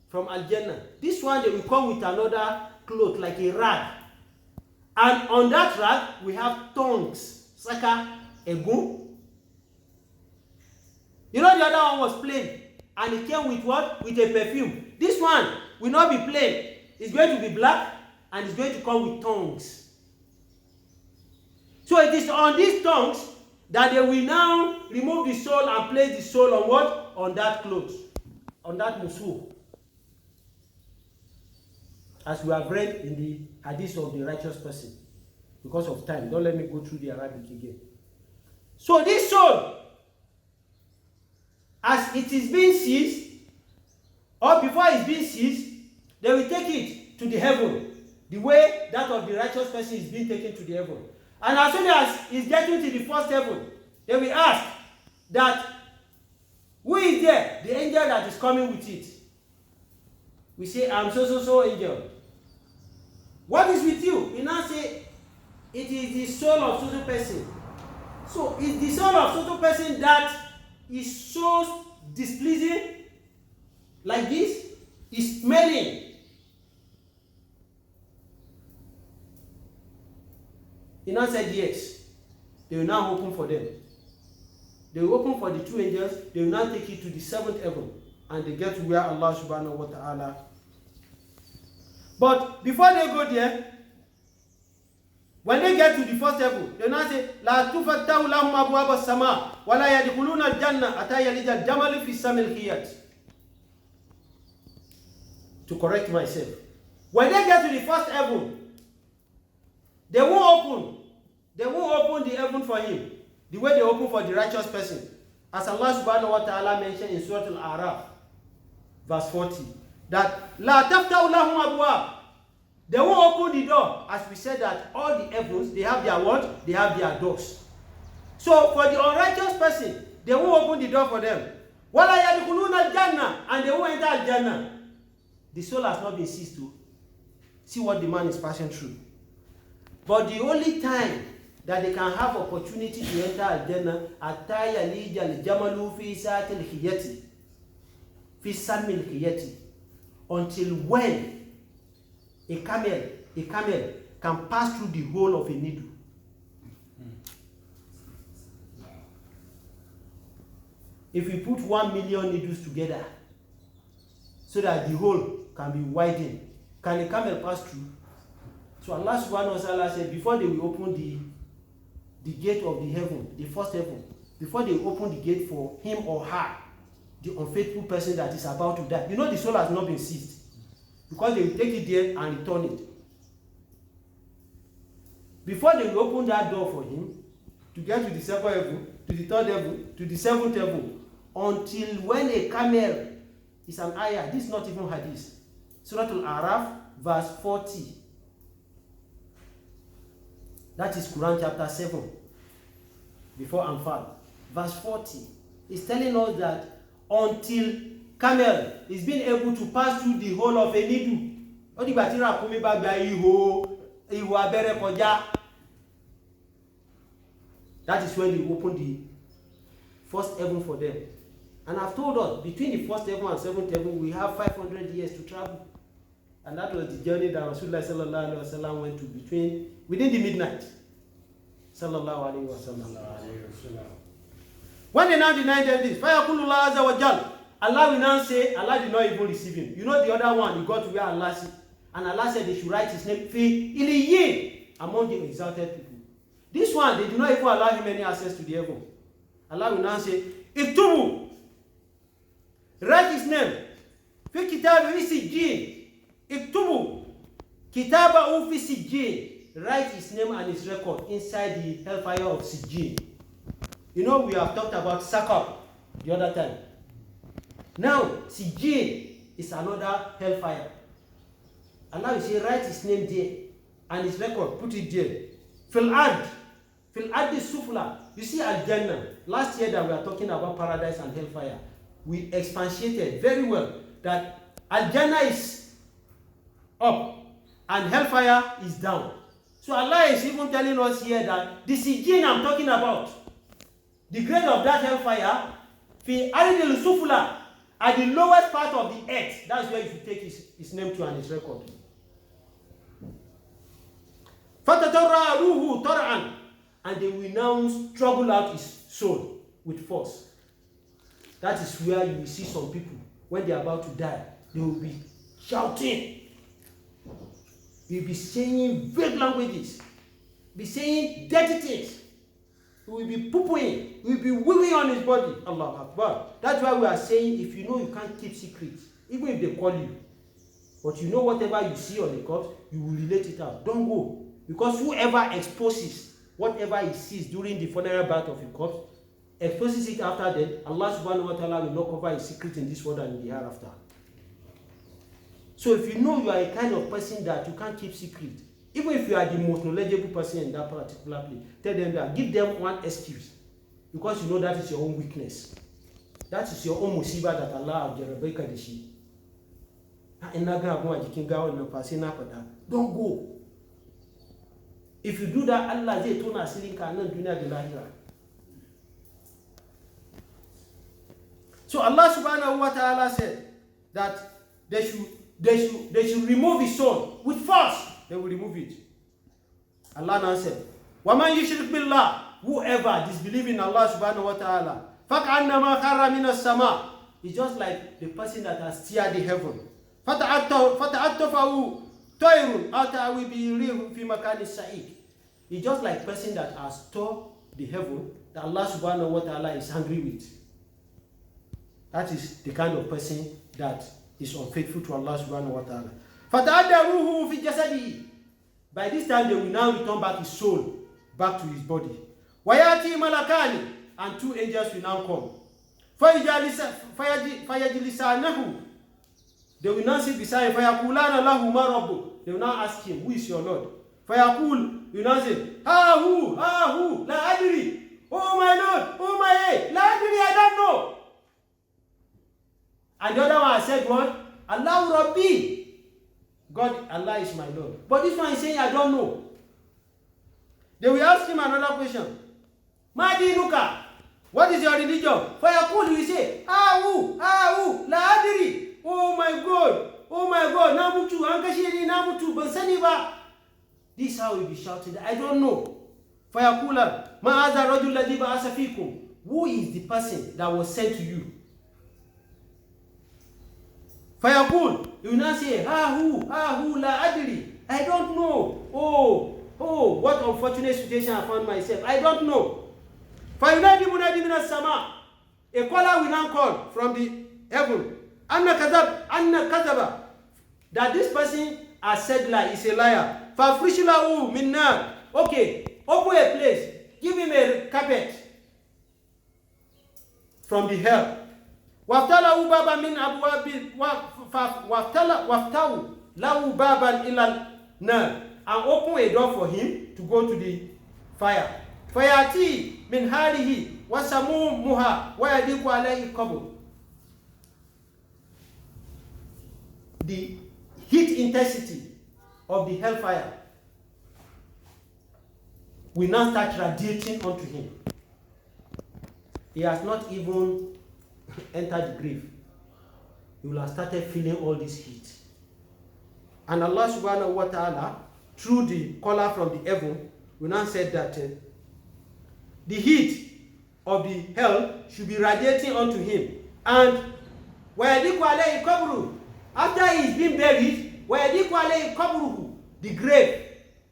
from Al-Jannah. This one, they will come with another cloth, like a rag. And on that rag, we have tongues. Saka, egu. You know the other one was plain. And it came with what? With a perfume. This one will not be plain. It's going to be black, and it's going to come with tongues. So it is on these tongues that they will now remove the soul and place the soul on what? On that cloth, on that musu. As we have read in the hadith of the righteous person. Because of time, don't let me go through the Arabic again. So this soul, as it is being seized, or before it's being seized, they will take it to the heaven, the way that of the righteous person is being taken to the heaven. And as soon as it's getting to the first heaven, they will ask that, who is there? The angel that is coming with it. We say, I'm so angel. What is with you? We now say, it is the soul of so person. So it's the soul of so person that is so displeasing, like this, is smelling. He now said yes. They will now open for them. They will open for the two angels. They will now take it to the seventh heaven. And they get to where Allah subhanahu wa ta'ala. But before they go there, when they get to the first heaven, they will now say, La tufattahu lahum abwab as-sama wa la yadkhuluna al-janna hatta yalija al-jamal fi samil khiyat. To correct myself. When they get to the first heaven, they won't open the heaven for him the way they open for the righteous person. As Allah subhanahu wa ta'ala mentioned in Surah Al-A'raf, verse 40, that La taftahu lahum abwab. They won't open the door. As we said that all the heavens, they have their what? They have their doors. So for the unrighteous person, they won't open the door for them. Wala yadkhuluna al-jannah, and they won't enter al-jannah. The soul has not been seized to see what the man is passing through. But the only time that they can have opportunity to enter Al-Jannah, ataya lijal jamalu fi sa'atil khiyati, fi samil khiyati, until when a camel can pass through the hole of a needle. If we put 1 million needles together, so that the hole can be widened, can a camel pass through? So Allah subhanahu wa ta'ala said, before they will open the gate of the heaven, the first heaven, before they open the gate for him or her, the unfaithful person that is about to die, you know the soul has not been seized. because they will take it there and return it. Before they will open that door for him to get to the second heaven, to the third heaven, to the seventh heaven, until when a camel is an ayah. This is not even hadith. Surah Al-Araf, verse 40. That is Quran chapter 7, before Anfal. Verse 40 is telling us that until camel is being able to pass through the hole of a needle, that is when they open the first heaven for them. And I've told us, between the first heaven and seventh heaven, we have 500 years to travel. And that was the journey that Rasulullah sallallahu alaihi wasallam went to within the midnight. Sallallahu alaihi wasallam. When they now denied them this, Fayakulullah azza wa jal, Allah will now say, Allah did not even receive him. You know the other one, he got to where Allah said, and Allah said they should write his name fi iliyin, among the exalted people. This one, they did not even allow him any access to the heaven. Allah will now say, Iktubu, write his name. Fi kitabu fi sijjin. Iktubu, kitabahu fi sijjin. Write his name and his record inside the hellfire of Sijjin. You know, we have talked about S.A.W the other time. Now, Sijjin is another hellfire. Allah will say, write his name there and his record, put it there. Fil ard sufla. You see Al-Jannah. Last year that we are talking about paradise and hellfire, we expatiated very well that Al-Jannah is up and hellfire is down. So Allah is even telling us here that the Sijjin I'm talking about, the grade of that hellfire, fi aridil sufla, at the lowest part of the earth. That's where you should take his name to and his record. Fatatarra ruhu tar'an, and they will now struggle out his soul with force. That is where you will see some people, when they are about to die, they will be shouting. They will be saying vague languages, be saying dirty things. He will be poo-pooing, he will be weeping on his body. Allah Akbar. That's why we are saying, if you know you can't keep secrets, even if they call you, but you know whatever you see on the corpse, you will relate it out. Don't go. Because whoever exposes whatever he sees during the funeral bath of a corpse, exposes it after death, Allah subhanahu wa ta'ala will not cover his secret in this world and in the hereafter. So if you know you are a kind of person that you can't keep secret, even if you are the most knowledgeable person in that particular place, tell them that, give them one excuse. Because you know that is your own weakness. That is your own musibah that Allah has jarabeka deshi. Don't go. If you do that, Allah zai tona asirin ka nan duniya da lahira. So Allah subhanahu wa ta'ala said that they should remove his soul with force. They will remove it. Allah now said, وَمَنْ يُشْرِكْ بِاللَّهِ, whoever disbelieves in Allah subhanahu wa ta'ala, فَكَأَنَّمَا خَرَّ مِنَ السَّمَاءِ, it's just like the person that has steered the heaven. فَتَعَطَّفَهُ طَيْرٌ أَوْ تَأْوِي بِهِ رِيحٌ فِي مَكَانٍ سَعِيدٍ. It's just like person that has tore the heaven that Allah subhanahu wa ta'ala is angry with. That is the kind of person that is unfaithful to Allah subhanahu wa ta'ala. فَتَعَدَّرُوهُ فِي جَسَدِهِ. By this time they will now return back his soul back to his body. وَيَأْتِي مَلَكَانِ, and two angels will now come. فَيَجْلِسَانَهُ, they will now sit beside him. فَيَقُولَانَ لَهُ مَا رَبُّكَ, they will now ask him, who is your Lord? فَيَقُول, he will now say, ha hu, la adri. Oh my Lord, oh my head, la adri, I don't know. And the other one said, what? Allah Rabbi. God, Allah is my Lord. But this one is saying, I don't know. They will ask him another question. Ma dinuka, what is your religion? Fayaqul, he will say, Ahu, la adri. Oh my God, namutu, ankashiri namutu, bansaniba. This is how he will be shouting, I don't know. Fayaqula, ma hadha rajul ladhi ba'asa fikum. Who is the person that was sent to you? Fayaqul, you will not say, Ahu, la adri. I don't know. Oh, what unfortunate situation I found myself. I don't know. Fayunadi munadi minas sama. A caller will now call from the heaven. Anna kadhaba. that this person has said lie, is a liar. فَافْرِشْ لَهُ مِنْ نَارٍ. Okay, open a place. Give him a carpet from the hell. وَافْتَلَهُ بَابًا مِنْ أَبْوَابِ وَافْتَهُ لَهُ بَابًا إِلَى النَّارِ. And open a door for him to go to the fire. فَيَأْتِي مِنْ هَارِهِ وَسَمُومُهَا وَيَدِقُ عَلَيْهِ الْقَبْرُ. The heat intensity of the hellfire will now start radiating onto him. He has not even entered the grave. He will have started feeling all this heat. And Allah subhanahu wa ta'ala, through the caller from the heaven, will now say that the heat of the hell should be radiating onto him. And after he is being buried, the grave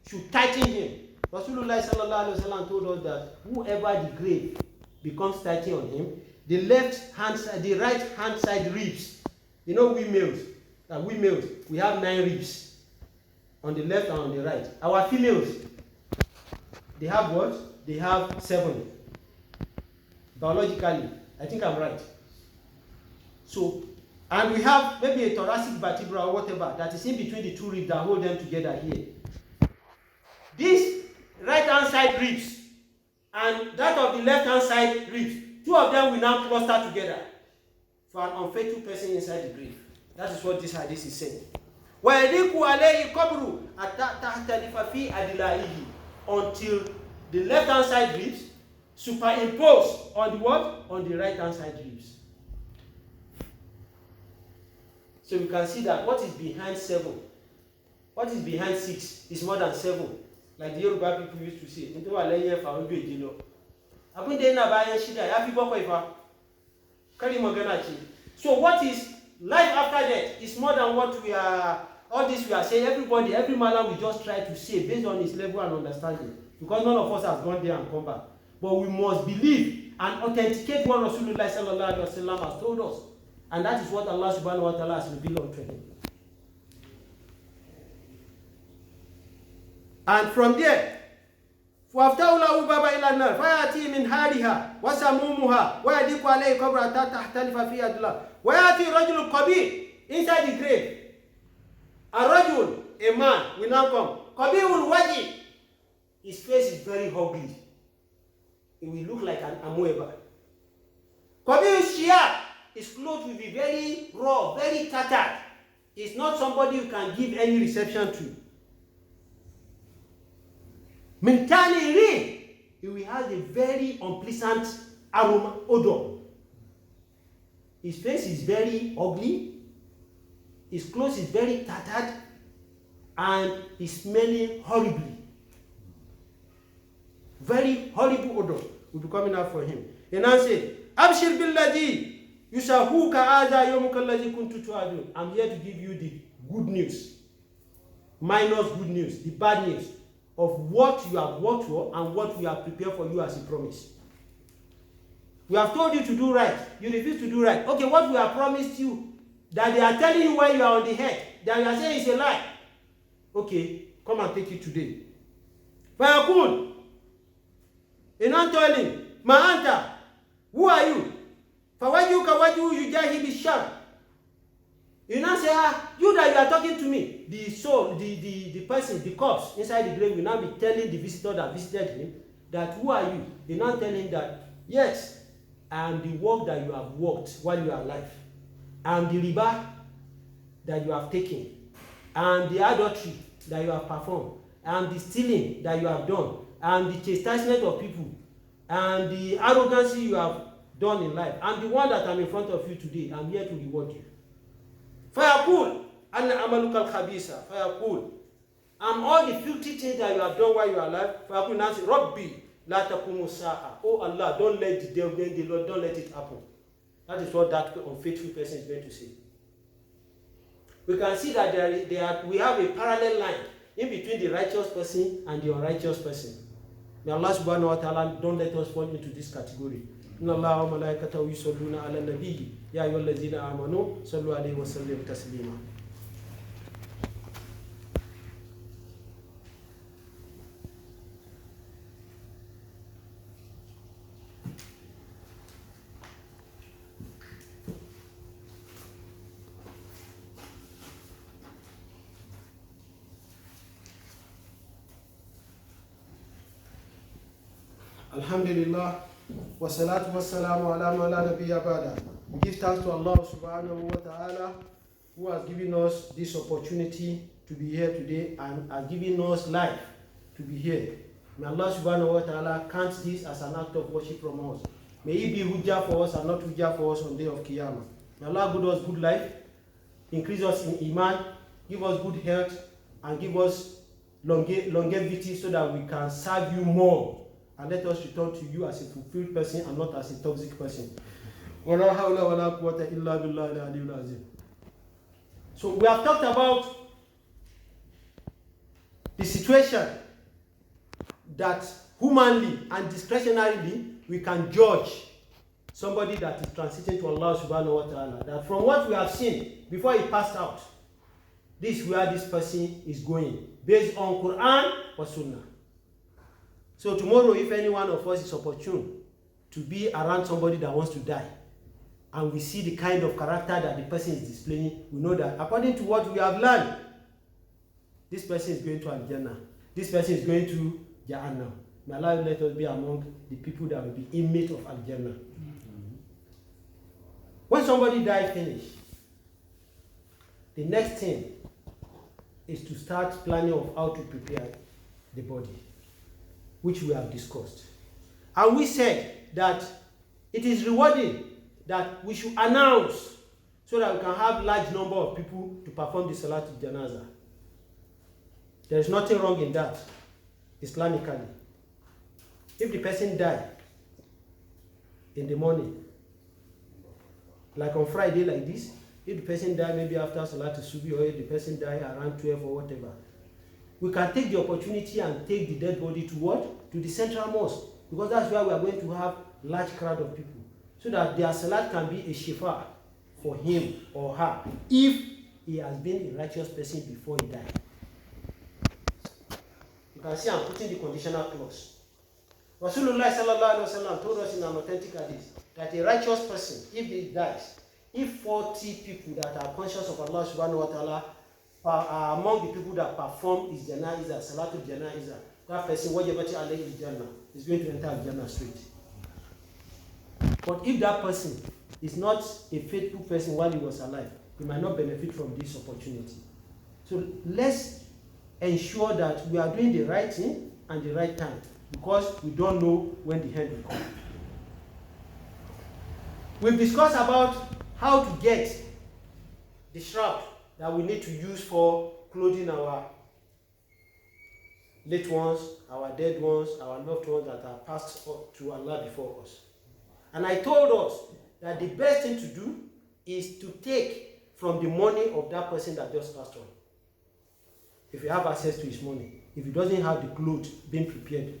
should tighten him. Rasulullah sallallahu alaihi wasallam told us that whoever the grave becomes tighten on him, the right hand side ribs. You know, we males, we have 9 ribs on the left and on the right. Our females, they have what? They have 7. Biologically, I think I'm right. So, and we have maybe a thoracic vertebra or whatever that is in between the 2 ribs that hold them together here. These right hand side ribs and that of the left hand side ribs, 2 of them will now cluster together for an unfaithful person inside the grave. That is what this hadith is saying. Until the left hand side ribs superimpose on the what? On the right hand side ribs. So you can see that what is behind 7, what is behind 6 is more than 7. Like the Yoruba people used to say. So what is life after death is more than what we are, all this we are saying. Everybody, every man will just try to say based on his level and understanding. Because none of us has gone there and come back. But we must believe and authenticate what Rasulullah sallallahu alaihi wasallam has told us. And that is what Allah subhanahu wa ta'ala has revealed unto him. And from there, وَافْتَحُوا لَهُ بَابًا إِلَى النَّارِ فَيَأْتِي مِنْ هَارِهَا وَسَمُومُهَا وَيَدِقُ عَلَيْهِ قَبْرٌ حَتَّى تَخْتَلِفَ فِيهِ أَضْلَاعُهُ وَيَأْتِي رَجُلٌ قَبِيحٌ inside the grave. A rajul, a man, will now come. قَبِيحُ الْوَجْهِ, his face is very ugly. It will look like an amoeba. قَبِيحُ الشِّيَاطِ, his clothes will be very raw, very tattered. He's not somebody you can give any reception to. Mentally, he will have a very unpleasant aroma, odor. His face is very ugly, his clothes is very tattered, and he's smelling horribly. Very horrible odor will be coming out for him. And I say, Abshir billadhi yusahuka aza yomuka allazi kuntu tu'adun. I'm here to give you the good news, minus good news, the bad news of what you have worked for and what we have prepared for you as a promise. We have told you to do right. You refuse to do right. Okay, what we have promised you, that they are telling you when you are on the head, that you are saying is a lie. Okay, come and take it today. Fayakun. You not tell him, Ma'anta, who are you? Fawajuka waju yujahi bishar. You now say, you that you are talking to me. The soul, the person, the corpse inside the grave will now be telling the visitor that visited him that who are you? They now tell him that, yes, I am the work that you have worked while you are alive. I am the riba that you have taken. I am the adultery that you have performed. I am the stealing that you have done. I am the chastisement of people. And the arrogancy you have done in life. I'm the one that I'm in front of you today. I'm here to reward you. Fayaqul, anna amalukal khabisa. Fayaqul, and all the filthy things that you have done while you are alive. Fayaqul, now say, Rabbi, la taqumu sa'a. Oh Allah, don't let the devil, the Lord, don't let it happen. That is what that unfaithful person is going to say. We can see that we have a parallel line in between the righteous person and the unrighteous person. May Allah subhanahu wa ta'ala don't let us fall into this category. Inna Allah wa malaikatahu yusalluna ala nabiyyi ya ayyuhallazina amanu sallu alayhi wa sallimu taslima. Alhamdulillah, wa salatu wa salamu ala ma la nabiyya ba'da. We give thanks to Allah subhanahu wa ta'ala who has given us this opportunity to be here today and has given us life to be here. May Allah subhanahu wa ta'ala count this as an act of worship from us. May it be hujjah for us and not hujjah for us on the day of Qiyamah. May Allah give us good life, increase us in Iman, give us good health, and give us longevity so that we can serve you more. And let us return to you as a fulfilled person and not as a toxic person. So we have talked about the situation that humanly and discretionarily we can judge somebody that is transiting to Allah subhanahu wa ta'ala. That from what we have seen before he passed out, this is where this person is going based on Quran or Sunnah. So tomorrow, if any one of us is opportune to be around somebody that wants to die, and we see the kind of character that the person is displaying, we know that according to what we have learned, this person is going to Al-Jannah. This person is going to Jahannam. May Allah let us be among the people that will be inmates of Al-Jannah. Mm-hmm. When somebody dies, finish, the next thing is to start planning of how to prepare the body, which we have discussed. And we said that it is rewarding that we should announce so that we can have large number of people to perform the Salatul Janazah. There is nothing wrong in that, Islamically. If the person died in the morning, like on Friday like this, if the person died maybe after Salatul Subi, or if the person died around 12 or whatever, we can take the opportunity and take the dead body to what? To the central mosque, because that's where we are going to have large crowd of people, so that their salat can be a shifa for him or her if he has been a righteous person before he died. You can see I'm putting the conditional clause. Rasulullah sallallahu alaihi wasallam told us in an authentic hadith that a righteous person, if he dies, if 40 people that are conscious of Allah subhanahu wa ta'ala are among the people that perform his janazah, salatul janazah, that person, wajibati alayhi jannah, is going to enter Jannah straight. But if that person is not a faithful person while he was alive, he might not benefit from this opportunity. So let's ensure that we are doing the right thing and the right time, because we don't know when the end will come. We've discussed about how to get the shroud that we need to use for clothing our late ones, our dead ones, our loved ones that are passed to Allah before us. And I told us that the best thing to do is to take from the money of that person that just passed on. If you have access to his money, if he doesn't have the clothes being prepared,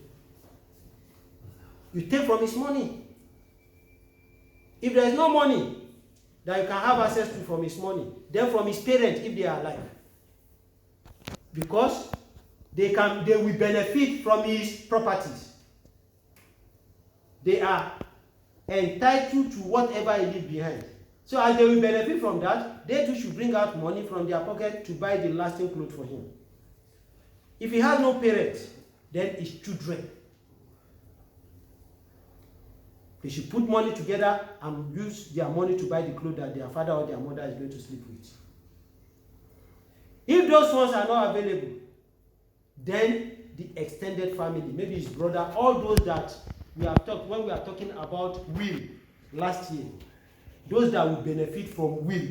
you take from his money. If there is no money that you can have access to from his money, then from his parents if they are alive. Because they will benefit from his properties. They are entitled to whatever he leaves behind. So as they will benefit from that, they too should bring out money from their pocket to buy the lasting clothes for him. If he has no parents, then his children. They should put money together and use their money to buy the clothes that their father or their mother is going to sleep with. If those ones are not available, then the extended family, maybe his brother, all those that we have talked, when we are talking about will last year, those that will benefit from will,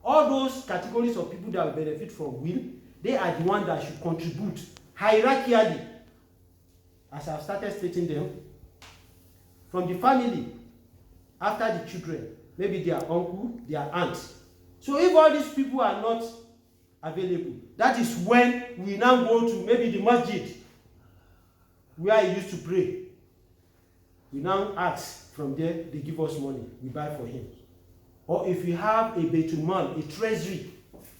all those categories of people that will benefit from will, they are the ones that should contribute hierarchically, as I've started stating them, from the family, after the children, maybe their uncle, their aunt. So if all these people are not available, that is when we now go to maybe the masjid where he used to pray. We now ask from there, they give us money, we buy for him. Or if you have a Baitul Mal, a treasury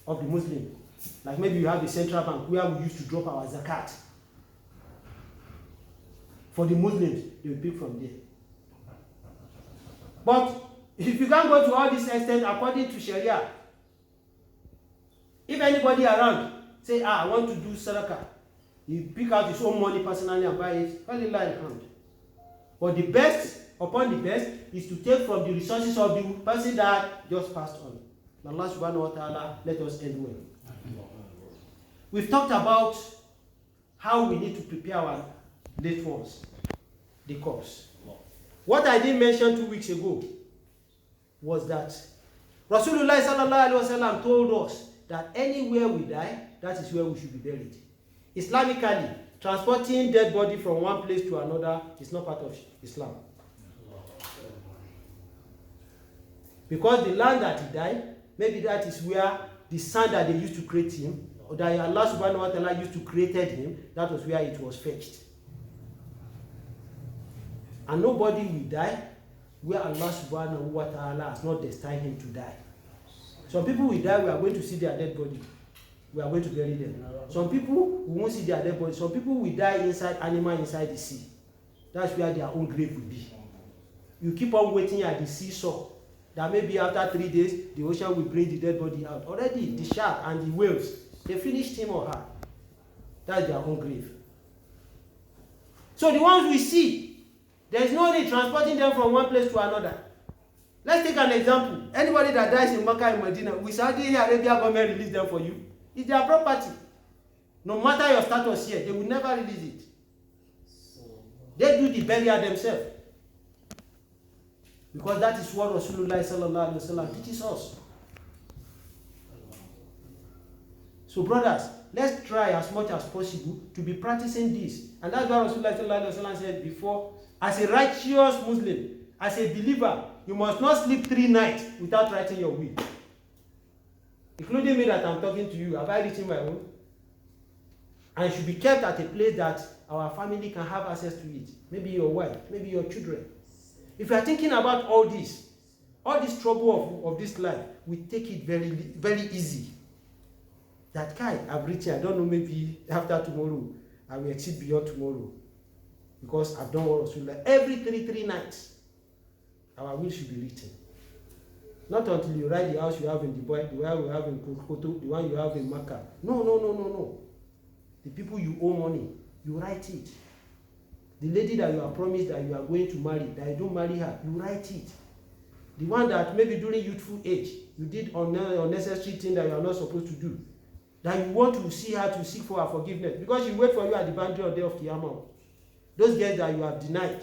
of the Muslim, like maybe you have a central bank where we used to drop our zakat. For the Muslims, they will pick from there. But if you can't go to all this extent according to Sharia, if anybody around say, I want to do sadaqah, he pick out his own money personally and buy it, But the best upon the best is to take from the resources of the person that just passed on. Allah subhanahu wa ta'ala let us end well. We've talked about how we need to prepare our late ones, the corpse. What I didn't mention 2 weeks ago was that Rasulullah sallallahu alaihi wasallam told us that anywhere we die, that is where we should be buried. Islamically, transporting dead body from one place to another is not part of Islam. Because the land that he died, maybe that is where the sand that they used to create him, or that Allah subhanahu wa ta'ala used to created him, that was where it was fetched. And nobody will die where Allah subhanahu wa ta'ala has not destined him to die. Some people will die, we are going to see their dead body. We are going to bury them. Some people, we won't see their dead body. Some people will die inside animal inside the sea. That's where their own grave will be. You keep on waiting at the seashore. That maybe after 3 days, the ocean will bring the dead body out. Already, the shark and the whales, they finished him or her. That's their own grave. So the ones we see, there is no need transporting them from one place to another. Let's take an example. Anybody that dies in Makkah and Medina, will Saudi Arabia government release them for you? It's their property. No matter your status here, they will never release it. They do the burial themselves. Because that is what Rasulullah sallallahu alaihi wasallam teaches us. So brothers, let's try as much as possible to be practicing this. And that's why Rasulullah sallallahu alaihi wasallam said before, as a righteous Muslim, as a believer, you must not sleep 3 nights without writing your will. Including me that I'm talking to you. Have I written my own? And it should be kept at a place that our family can have access to it. Maybe your wife, maybe your children. If you are thinking about all this trouble of this life, we take it very, very easy. That guy, I've written, I don't know, maybe after tomorrow, I will exceed beyond tomorrow. Because I've done what Rasulullah. Every three nights, our will should be written. Not until you write the house you have in Dubai, the one you have in Koto, the one you have in Makkah. No. The people you owe money, you write it. The lady that you are promised that you are going to marry, that you don't marry her, you write it. The one that maybe during youthful age, you did unnecessary thing that you are not supposed to do. That you want to see her to seek for her forgiveness. Because she wait for you at the boundary of the day of Qiyamah. Those girls that you have denied,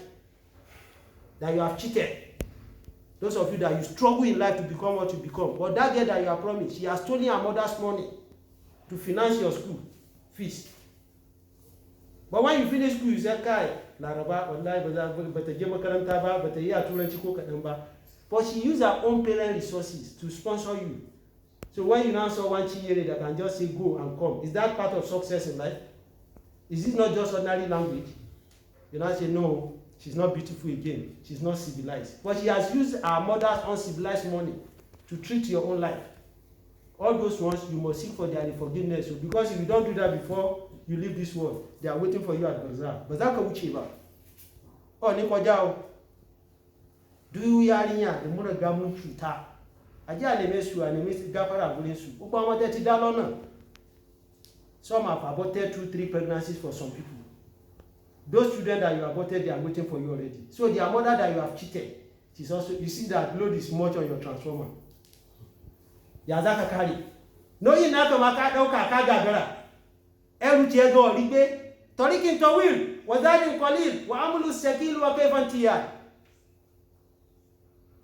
that you have cheated. Those of you that you struggle in life to become what you become. But that girl that you are promised, she has stolen her mother's money to finance your school fees. But when you finish school, you say, Kai, but she used her own parent resources to sponsor you. So when you now saw one chinyere that can just say go and come, is that part of success in life? Is it not just ordinary language? You now say, no, she's not beautiful again. She's not civilized. But she has used her mother's uncivilized money to treat your own life. All those ones, you must seek for their forgiveness. So because if you don't do that before you leave this world, they are waiting for you at Bazaar. Bazaar can which about? Oh, Nikodao. Do you yarinya the mother gamu chuta? Aja le mesu and miss Gafara Bulinsu. Upama $30. Some have aborted 2-3 pregnancies for some people. Those children that you aborted, they are waiting for you already. So their mother that you have cheated, she's also, you see that load is much on your transformer. Yazaka carry. No, you not to Maka Kagagara. Erutiego Libe, Torikin Towil, Wazari Khalil, Wamulu Sekil Wakevantia.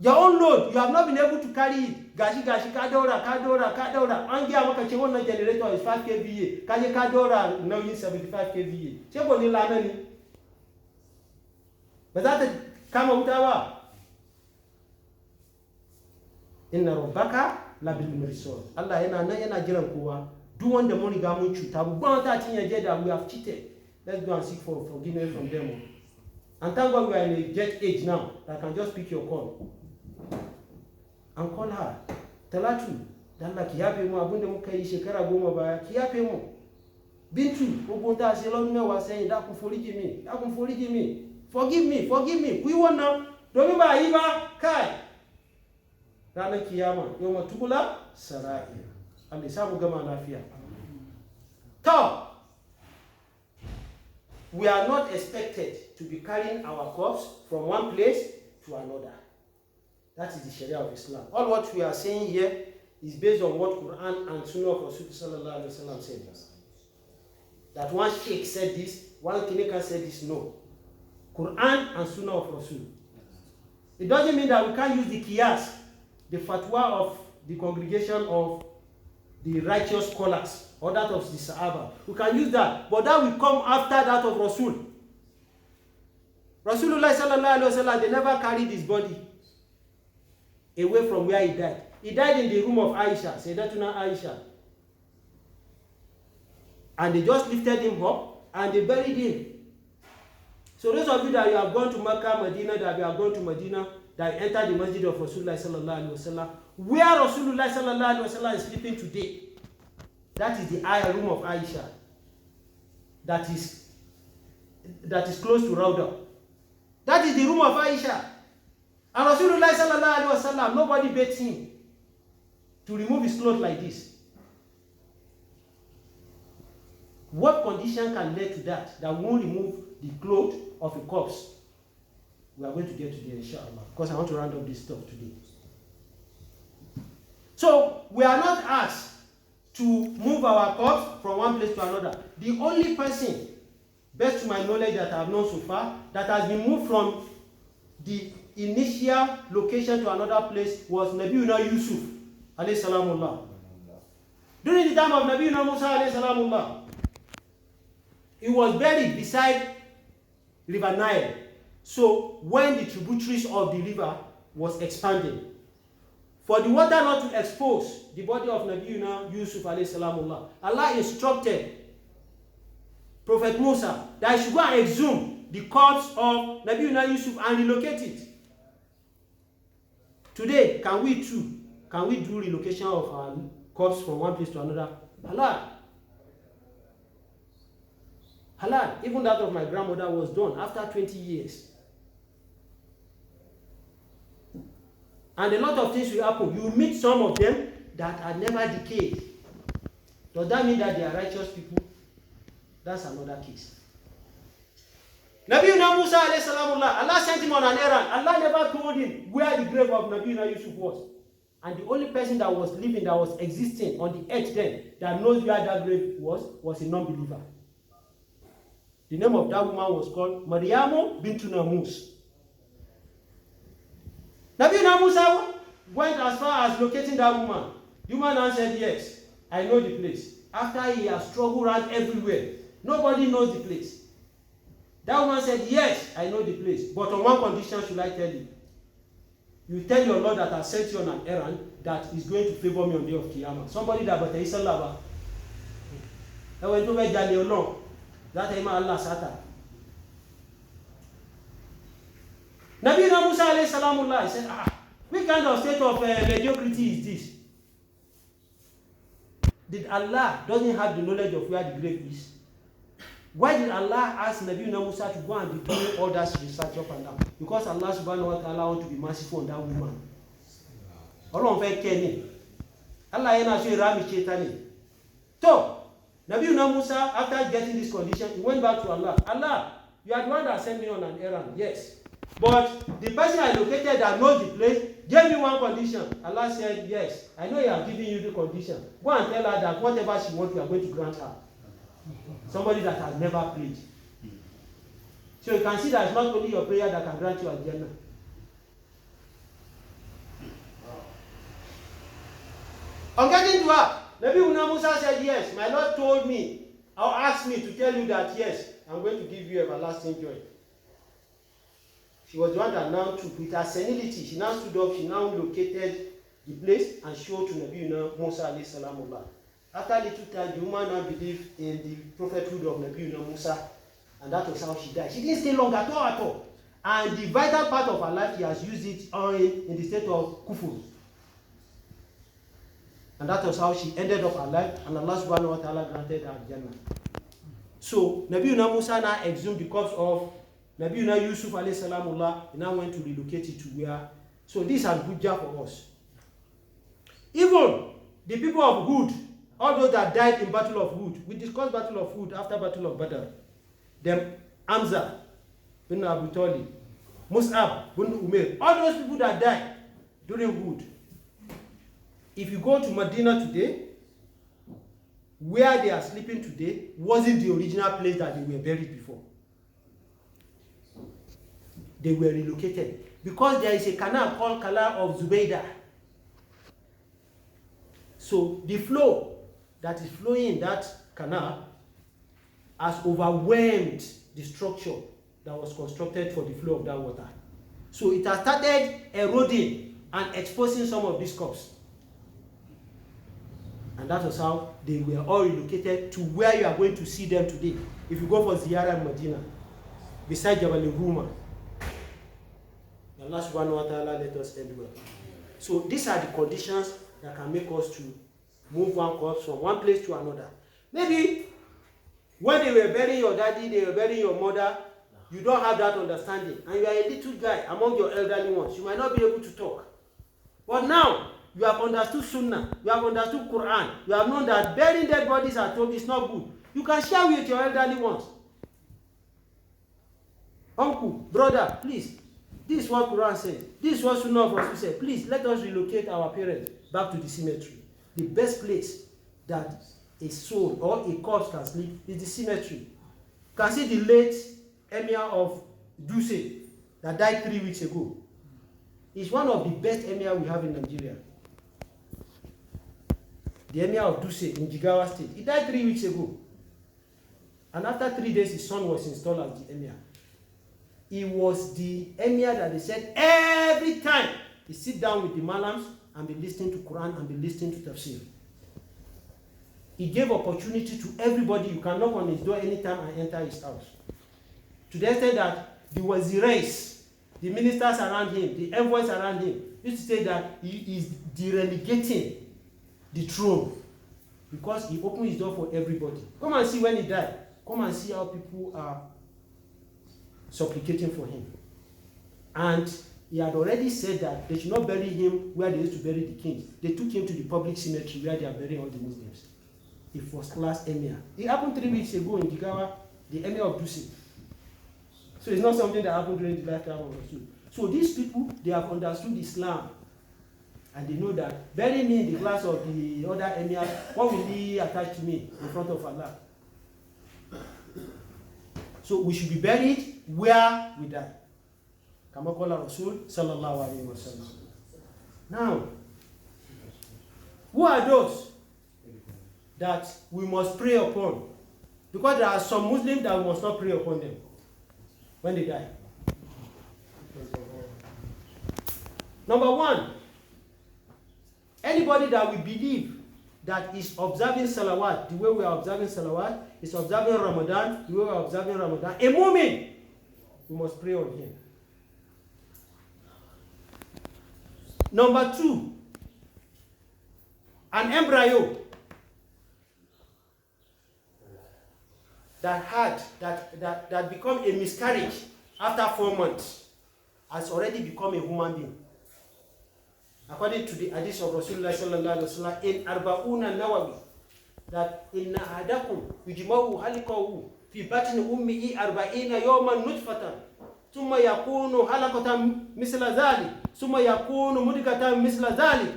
Your own load, you have not been able to carry it. Gashi, Kadora. Angia Makachona generator is 5 kVA. Kaji Kadora, now you 75 kVA. Chebo ni lameni. But that kama utawa. Inna Rabbaka labil mirsad. Allah yana jiran kowa. Do want the money gamun chuta. We want that in your that we have cheated. Let's go and seek for forgiveness from them. And thank God we are in a jet age now that can just pick your call. And call her. Tell her true. Allah kiyape mu abunda muka yi shekara 10 baya kiyape mu. Bintu ogunta se lodun mewa sẹ́yìn dákun foríjì mi. Forgive me. We want now. Domin ba yi ba kai. Ranar kiyama yawma tubula sara'ir. Allah ya samu gama lafiya. To we are not expected to be carrying our corpse from one place to another. That is the Sharia of Islam. All what we are saying here is based on what Quran and Sunnah of Rasul sallallahu alaihi wasallam said. That one sheikh said this, one clinical said this. No. Quran and Sunnah of Rasul. It doesn't mean that we can't use the qiyas, the fatwa of the congregation of the righteous scholars, or that of the Sahaba. We can use that, but that will come after that of Rasul. Rasulullah sallallahu alaihi wasallam, they never carried his body away from where he died. He died in the room of Aisha, Sayyidatuna Aisha. And they just lifted him up and they buried him. So those of you that you have gone to Makkah, Medina, that you have gone to Medina, that entered the masjid of Rasulullah sallallahu alaihi wasallam, where Rasulullah sallallahu alaihi wasallam is sleeping today, that is the room of Aisha. That is close to Rauda. That is the room of Aisha. And Rasulullah sallallahu alaihi wasallam, nobody begged him to remove his clothes like this. What condition can lead to that won't remove the clothes of a corpse? We are going to get to there, inshallah, because I want to round up this talk today. So, we are not asked to move our corpse from one place to another. The only person, best to my knowledge that I have known so far, that has been moved from the initial location to another place was Nabiuna Yusuf, alayhi salamullah. During the time of Nabiuna Musa, alayhi salamullah, he was buried beside River Nile. So when the tributaries of the river was expanding, for the water not to expose the body of Nabiuna Yusuf alayhi salamullah, Allah instructed Prophet Musa that he should go and exhume the corpse of Nabiuna Yusuf and relocate it. Today, can we do relocation of our corpse from one place to another? Halal. Even that of my grandmother was done after 20 years. And a lot of things will happen. You meet some of them that are never decayed. Does that mean that they are righteous people? That's another case. Nabiuna Musa alayhi salamullah, Allah sent him on an errand. Allah never told him where the grave of Nabiuna Yusuf was. And the only person that was living, that was existing on the earth then, that knows where that grave was a non-believer. The name of that woman was called Maryamu bintu Namus. Nabiuna Musa went as far as locating that woman. The woman answered, yes, I know the place. After he has struggled around everywhere, nobody knows the place. That woman said, yes, I know the place. But on one condition should I tell you. You tell your Lord that I sent you on an errand that is going to favor me on the day of Qiyamah. Somebody that but is Allah. That went over Jali alone. That is Allah Sata. Nabiuna Musa alayhi salamullah, he said, what kind of state of mediocrity is this? Did Allah doesn't have the knowledge of where the grave is? Why did Allah ask Nabiuna Musa to go and be doing all that research up and down? Because Allah subhanahu wa ta'ala want to be merciful on that woman. Allah fẹ́ kẹ́ni. Allah yana so irami chetani. So, Nabiuna Musa, after getting this condition, he went back to Allah. Allah, you are the one that sent me on an errand. Yes. But the person I located that knows the place gave me one condition. Allah said, yes, I know he has given you the condition. Go and tell her that whatever she wants, you are going to grant her. Somebody that has never prayed. So you can see that it's not only your prayer that can grant you a Jannah. On getting to her, Nabiuna Musa said, yes, my Lord told me, or asked me to tell you that, yes, I'm going to give you everlasting joy. She was the one that now took, with her senility, she now stood up, she now located the place and showed to Nabiuna Musa alayhi salamullah. After a little time, the woman now believed in the prophethood of Nabiuna Musa, and that was how she died. She didn't stay long at all. And the vital part of her life, she has used it in the state of kufur. And that was how she ended up her life, and Allah subhanahu wa ta'ala granted her Jannah. So, Nabiuna Musa now exhumed the corpse of Nabiuna Yusuf alayhi salamullah, and now went to relocate it to where. So, this is a good job for us. Even the people of Hud, all those that died in Battle of Hud, we discussed Battle of Hud after Battle of Badr. them Hamza bin Abu Talib, Mus'ab bin Umair, all those people that died during Uhud. If you go to Medina today, where they are sleeping today wasn't the original place that they were buried before. They were relocated because there is a canal called Canal of Zubaydah. So the flow that is flowing in that canal has overwhelmed the structure that was constructed for the flow of that water. So it has started eroding and exposing some of these cups. And that was how they were all relocated to where you are going to see them today. If you go for Ziyarah in Medina, beside Jabal Ruma. Allah subhanahu wa ta'ala let us end well. So these are the conditions that can make us to move one corpse from one place to another. Maybe when they were burying your daddy, they were burying your mother, you don't have that understanding. And you are a little guy among your elderly ones. You might not be able to talk. But now, you have understood Sunnah, you have understood Quran, you have known that burying dead bodies at home is not good. You can share with your elderly ones. Uncle, brother, please, this is what Quran says. This is what Sunnah of Rasul said. Please, let us relocate our parents back to the cemetery. The best place that a soul or a corpse can sleep is the cemetery. You can see the late Emir of Duse that died 3 weeks ago. He's one of the best Emir we have in Nigeria. The Emir of Duse in Jigawa State. He died 3 weeks ago. And after 3 days, his son was installed as the Emir. He was the Emir that they said every time he sit down with the Malams and be listening to Quran and be listening to Tafsir. He gave opportunity to everybody. You can knock on his door anytime and enter his house. To the extent that the wazirais, the ministers around him, the envoys around him, used to say that he is derelegating the throne because he opened his door for everybody. Come and see when he died. Come and see how people are supplicating for him. And he had already said that they should not bury him where they used to bury the kings. They took him to the public cemetery where they are burying all the Muslims. A first-class emir. It happened 3 weeks ago in Jigawa, the emir of Dusi. So it's not something that happened during the lifetime of Rasul. So these people, they have understood Islam. And they know that bury me in the class of the other emir, what will he attach to me in front of Allah? So we should be buried where we die. Kama qala Rasul sallallahu alayhi wa sallam. Now, who are those that we must pray upon? Because there are some Muslims that we must not pray upon them when they die. Number one, anybody that we believe that is observing salawat, the way we are observing salawat, is observing Ramadan, the way we are observing Ramadan, a mu'min, we must pray on him. Number two, an embryo that become a miscarriage after 4 months has already become a human being. According to the hadith of Rasulullah sallallahu alaihi wasallam in Arba'una Nawawi, that inna ahadakum yujma'u halqahu fi batni ummihi 40 yawman nutfatan thumma yakunu halaqatan misla dhalik thumma yakunu mudghatan misla dhalik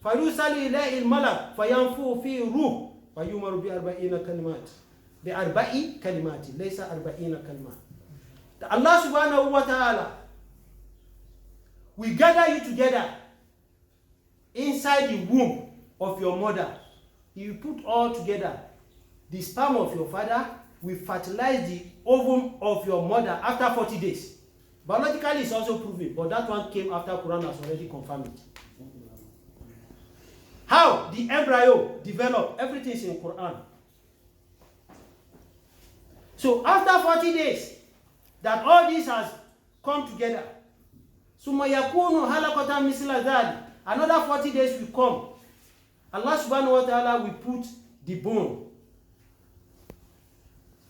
fayusali ilayhi al-malak fayanfu fi ruh fayumaru bi 40 kalimat bi 40 kalimat laysa 40 kalimat. Allah subhanahu wa ta'ala will gather you together inside the womb of your mother. You put all together. The sperm of your father will fertilize the ovum of your mother after 40 days. Biologically, it's also proven, but that one came after Quran has already confirmed it. How the embryo developed, everything is in Quran. So after 40 days, that all this has come together, summa yakunu halaqatan misla dhalik. Another 40 days will come. Allah subhanahu wa ta'ala will put the bone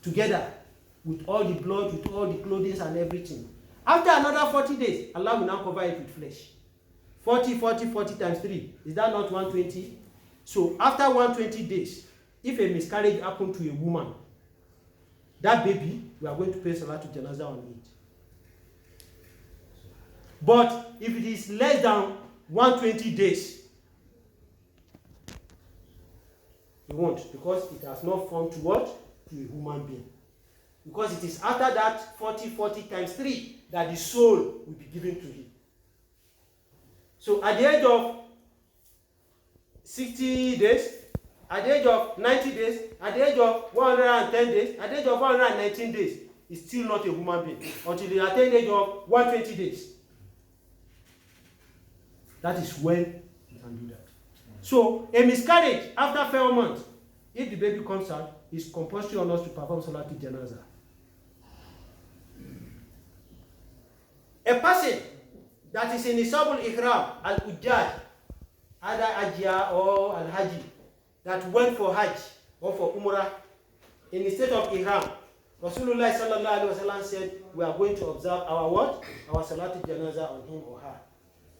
together with all the blood, with all the clothing and everything. After another 40 days, Allah will now cover it with flesh. 40 times 3. Is that not 120? So after 120 days, if a miscarriage happened to a woman, that baby we are going to pay Salatul Janazah on it. But if it is less than 120 days, you won't, because it has not formed to what? To a human being. Because it is after that 40 times 3 that the soul will be given to him. So at the age of 60 days, at the age of 90 days, at the age of 110 days, at the age of 119 days, is still not a human being until they attain the age of 120 days. That is when you can do that. So a miscarriage after 4 months, if the baby comes out, it's compulsory on us to perform Salatul Janazah. A person that is in Isabul Ihram, Al-Ujjaj, either Ajia or Al-Haji, that went for Hajj or for Umrah in the state of Ihram, Rasulullah sallallahu alaihi wasallam said, we are going to observe our what? Our Salatul Janazah on him or her.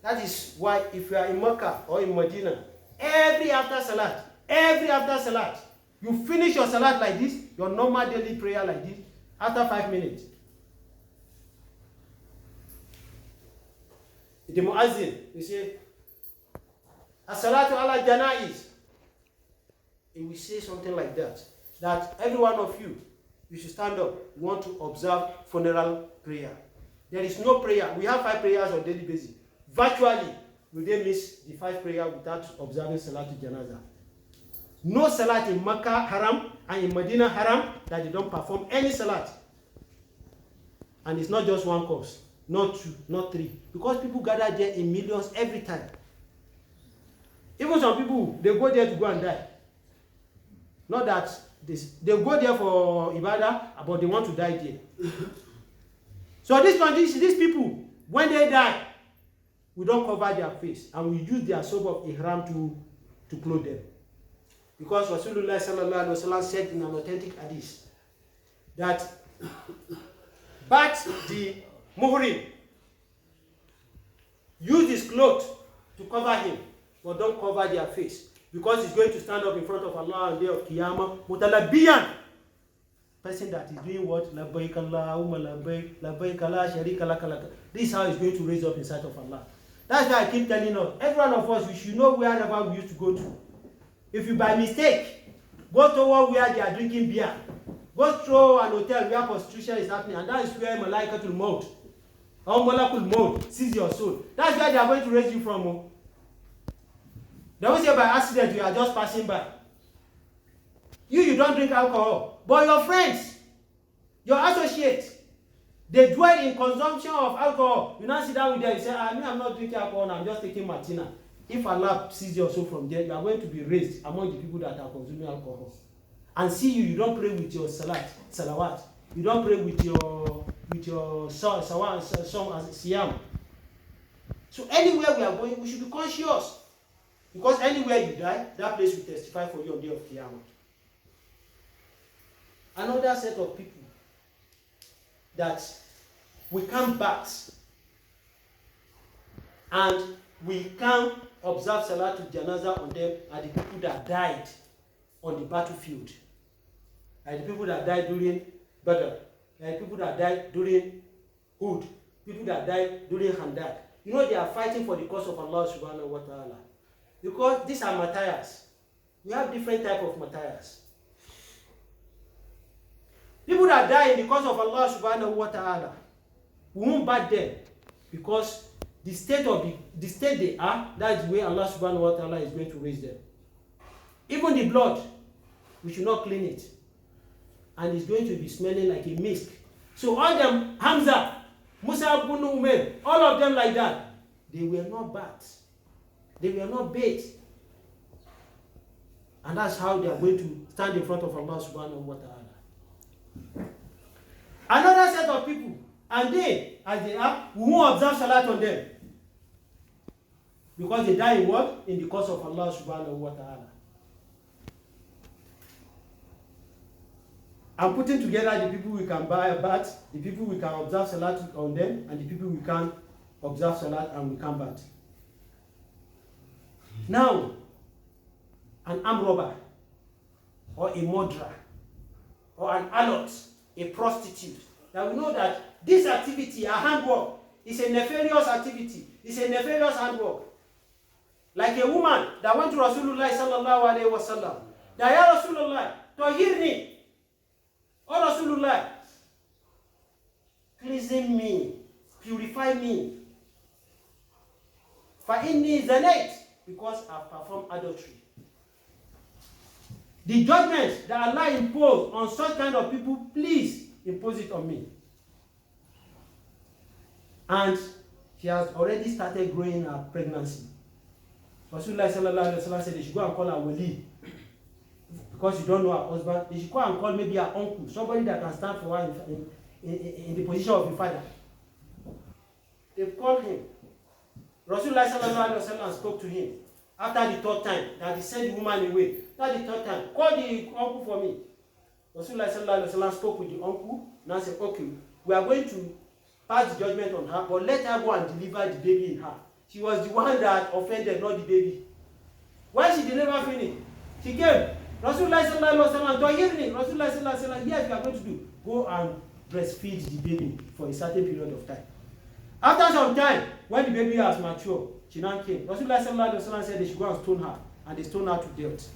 That is why if you are in Mecca or in Medina, every after Salat, you finish your Salat like this, your normal daily prayer like this, after 5 minutes. The Muazzin, you say, As-salatu ala janaiz. He will say something like that. That every one of you, you should stand up. You want to observe funeral prayer. There is no prayer. We have 5 prayers on daily basis. Virtually, will they miss the 5 prayers without observing Salatul Janazah? No Salat in Makkah Haram and in Medina Haram that they don't perform any Salat. And it's not just one course, not 2, not 3. Because people gather there in millions every time. Even some people, they go there to go and die. Not that they go there for Ibadah, but they want to die there. So these people, when they die, we don't cover their face and we use their soap of ihram to clothe them. Because Rasulullah sallallahu alaihi wasallam said in an authentic hadith that but the muhrim use his clothes to cover him, but don't cover their face, because he's going to stand up in front of Allah on the day of Qiyamah mutalabiyan. Person that is doing what? Labbaik Allahumma labbaik, labbaik la sharika lak lak. This is how he's going to raise up in sight of Allah. That's why I keep telling us, every one of us, we should know wherever we used to go to. If you by mistake go to where they are drinking beer, go through an hotel where prostitution is happening, and that is where Malaikatul Maut or Malakul Maut sees your soul. That's where they are going to raise you from. They won't say by accident you are just passing by. You don't drink alcohol, but your friends, your associates, they dwell in consumption of alcohol. You now sit down with them, you say, I'm not drinking alcohol, I'm just taking Martina. If Allah sees your soul from there, you are going to be raised among the people that are consuming alcohol. And see you don't pray with your salawat. You don't pray with your siyam. So anywhere we are going, we should be conscious. Because anywhere you die, that place will testify for you on the day of Qiyamah. Another set of people that we can't bat and we can't observe Salatul Janazah on them are the people that died on the battlefield. Are the people that died during Badr. Are the people that died during Hud. People that died during Khandaq. You know they are fighting for the cause of Allah subhanahu wa ta'ala. Because these are martyrs. We have different type of martyrs. People that die in the cause of Allah subhanahu wa ta'ala, we won't bat them, because the state they are, that is where Allah subhanahu wa ta'ala is going to raise them. Even the blood, we should not clean it. And it's going to be smelling like a mist. So all them, Hamza, Musa ibn Umair, all of them like that, they were not bat. They were not bait. And that's how they are going to stand in front of Allah subhanahu wa ta'ala. Another set of people, and they, as they are, we won't observe Salat on them. Because they die in what? In the cause of Allah subhanahu wa ta'ala. I'm putting together the people we can buy a bat, the people we can observe Salat on them, and the people we can observe Salat and we can bat. Now, an armed robber, or a murderer, or an allot, a prostitute. Now we know that this activity, a handwork, is a nefarious activity. It's a nefarious handwork. Like a woman that went to Rasulullah sallallahu alayhi wa sallam. That, Ya Rasulullah, tahirni. Oh Rasulullah, cleansing me, purify me. فَإِنِّي زَنَيْتُ, because I performed adultery. The judgment that Allah imposed on such kind of people, please impose it on me. And she has already started growing her pregnancy. Rasulullah sallallahu alaihi wasallam said they should go and call her wali. Because you don't know her husband, they should go and call maybe her uncle, somebody that can stand for her in the position of a father. They called him. Rasulullah sallallahu alaihi wasallam spoke to him. After the third time, that he sent the woman away. After the third time, call the uncle for me. Rasulullah sallallahu alaihi wasallam spoke with the uncle. Now said, okay, we are going to pass the judgment on her, but let her go and deliver the baby in her. She was the one that offended, not the baby. When she delivered finished, she came. Rasulullah sallallahu alaihi wasallam, don't hear me. Rasulullah sallallahu alaihi wasallam, yes, you are going to do. Go and breastfeed the baby for a certain period of time. After some time, when the baby has matured, she now came. Rasulullah sallallahu alaihi wasallam said they should go and stone her, and they stoned her to death.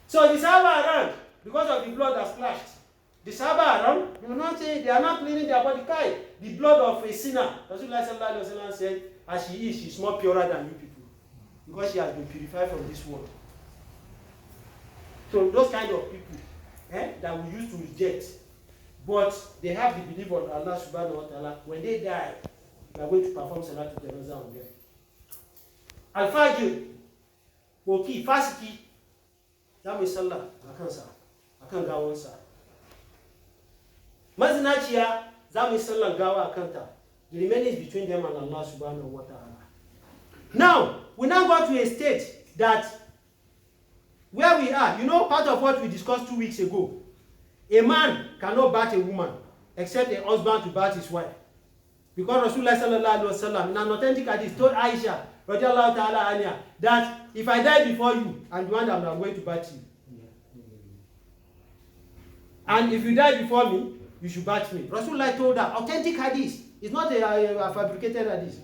So the Sahaba around, because of the blood that splashed, the Sahaba around, they are not saying they are not cleaning their body. The blood of a sinner. Rasulullah sallallahu alaihi wasallam said, as she is, she's more purer than you people, because she has been purified from this world. So those kind of people that we used to reject, but they have the belief on Allah subhanahu wa ta'ala, when they die, we are going to perform Salatul Janazah on them. Al-Fajr, Woki, Fasiki, Zami Sallah, akan gawansa. Mazinaciya, Zami Sallah gawa akanta. The remaining is between them and Allah subhanahu wa ta'ala. Now, we now go to a state that where we are, part of what we discussed 2 weeks ago. A man cannot bat a woman except a husband to bat his wife. Because Rasulullah sallallahu alaihi wasallam in an authentic hadith told Aisha radiallahu ta'ala anha that if I die before you, I'm the one that I'm going to bat you. And if you die before me, you should bat me. Rasulullah told her, authentic hadith. It's not a fabricated hadith.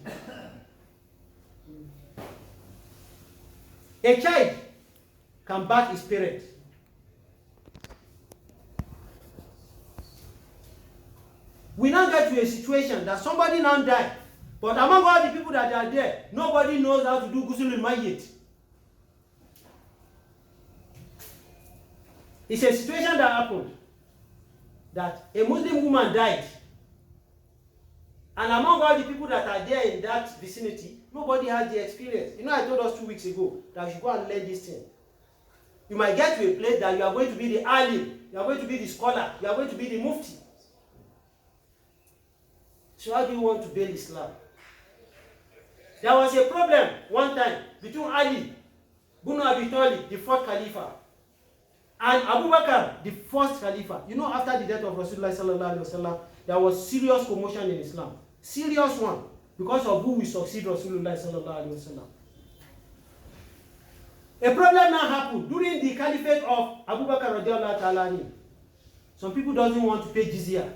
A child can bat his parent. We now get to a situation that somebody now died, but among all the people that are there, nobody knows how to do ghusl al-mayyit. It's a situation that happened, that a Muslim woman died, and among all the people that are there in that vicinity, nobody has the experience. I told us 2 weeks ago that we should go and learn this thing. You might get to a place that you are going to be the alim, you are going to be the scholar, you are going to be the mufti. So how do you want to build Islam? There was a problem one time between Ali ibn Abi Talib, the fourth Khalifa, and Abu Bakr, the first Khalifa. After the death of Rasulullah sallallahu alaihi wasallam, there was serious commotion in Islam. Serious one, because of who will succeed Rasulullah sallallahu alaihi wasallam. A problem now happened during the caliphate of Abu Bakr radiallahu ta'ala anhu. Some people doesn't want to pay jizya,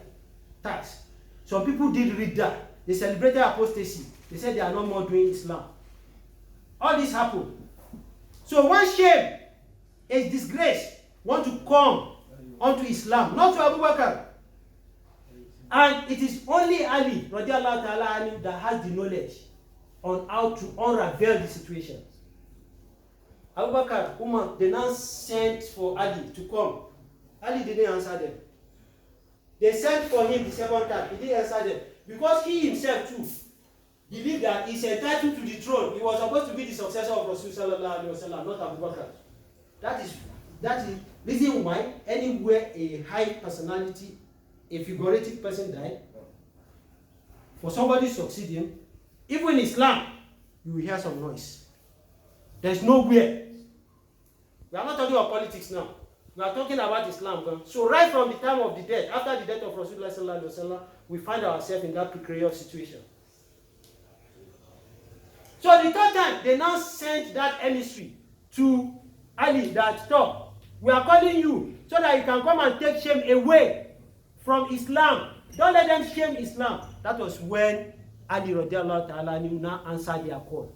tax. Some people did read that. They celebrated apostasy. They said they are no more doing Islam. All this happened. So one shame, a disgrace, want to come onto Islam, not to Abu Bakr. And it is only Ali radiallahu ta'ala anhu that has the knowledge on how to unravel the situation. Abu Bakr, Umar, they now sent for Ali to come. Ali didn't answer them. They sent for him the second time. He didn't answer them. Because he himself too believed that he's entitled to the throne. He was supposed to be the successor of Rasul sallallahu alaihi wasallam, not Abu Bakr. That is the reason why anywhere a high personality, a figurative person died, for somebody succeeding, even in Islam, you will hear some noise. There's nowhere. We are not talking about politics now. We are talking about Islam. So right from the time of the death, after the death of Rasulullah sallallahu alaihi wasallam, we find ourselves in that precarious situation. So the third time, they now sent that emissary to Ali that, stop, We are calling you so that you can come and take shame away from Islam. Don't let them shame Islam. That was when Ali radiallahu ta'ala now answered their call.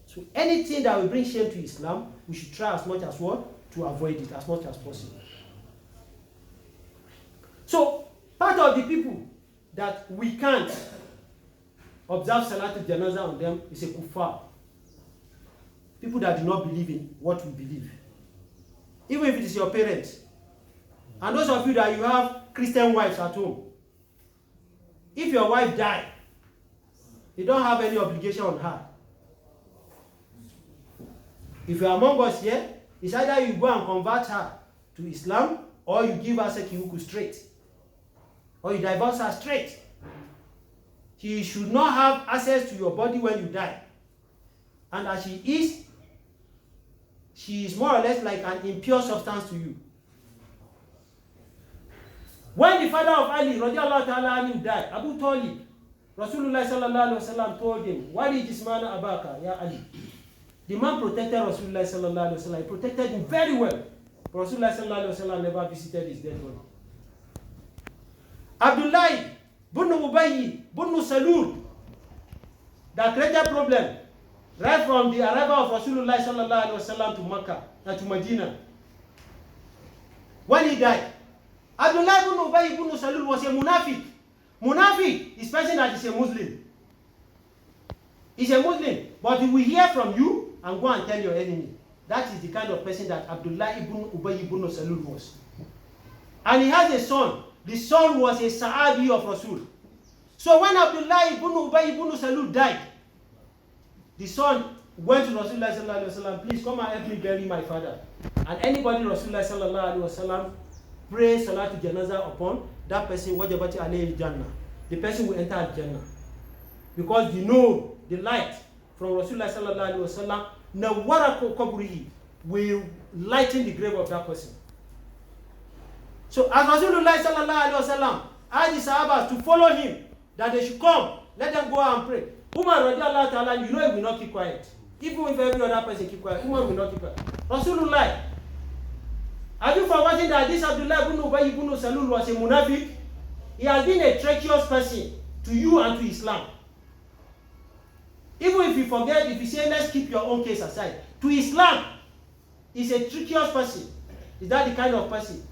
So anything that will bring shame to Islam, we should try as much as what? To avoid it as much as possible. So part of the people that we can't observe Salatul Janazah on them is a kuffar. People that do not believe in what we believe. Even if it is your parents. And those of you that you have Christian wives at home. If your wife died, you don't have any obligation on her. If you are among us here, it's either you go and convert her to Islam, or you give her sekihuku straight. Or you divorce her straight. She should not have access to your body when you die. And as she is more or less like an impure substance to you. When the father of Ali, radiallahu ta'ala anhu, died, Abu Talib, Rasulullah sallallahu alaihi wasallam told him, "Wali jismana abaka, ya Ali." The man protected Rasulullah sallallahu alaihi wasallam. He protected him very well. But Rasulullah sallallahu alaihi wasallam never visited his dead body. Abdullah ibn Ubayy ibn Salul, that created problem right from the arrival of Rasulullah sallallahu alaihi wasallam to Makkah and to Medina. When he died, Abdullah ibn Ubayy ibn Salul was a munafiq. Munafiq is person that is a Muslim. He's a Muslim, but he will hear from you and go and tell your enemy. That is the kind of person that Abdullah ibn Ubayy ibn Salul was. And he has a son. The son was a S.A.W of Rasul. So when Abdullah ibn Ubayy ibn Salul died, the son went to Rasulullah sallallahu alaihi wasallam, "Please come and help me bury my father." And anybody Rasulullah sallallahu alaihi wasallam pray Salatul Janazah upon, that person wajabati alayhi Jannah. The person will enter Jannah. Because you know the light from Rasulullah sallallahu alaihi wasallam, nawara qabrihi, will lighten the grave of that person. So as Rasulullah sallallahu alaihi wasallam asked the Sahabas to follow him, that they should come, let them go and pray. Umar radiallahu ta'ala, you know he will not keep quiet. Even if every other person keep quiet, Umar will not keep quiet. Rasulullah, have you forgotten that this Abdullah ibn Ubayy ibn Salul was a munafiq? He has been a treacherous person to you and to Islam. Even if you forget, if you say, let's keep your own case aside, to Islam, he's a treacherous person. Is that the kind of person?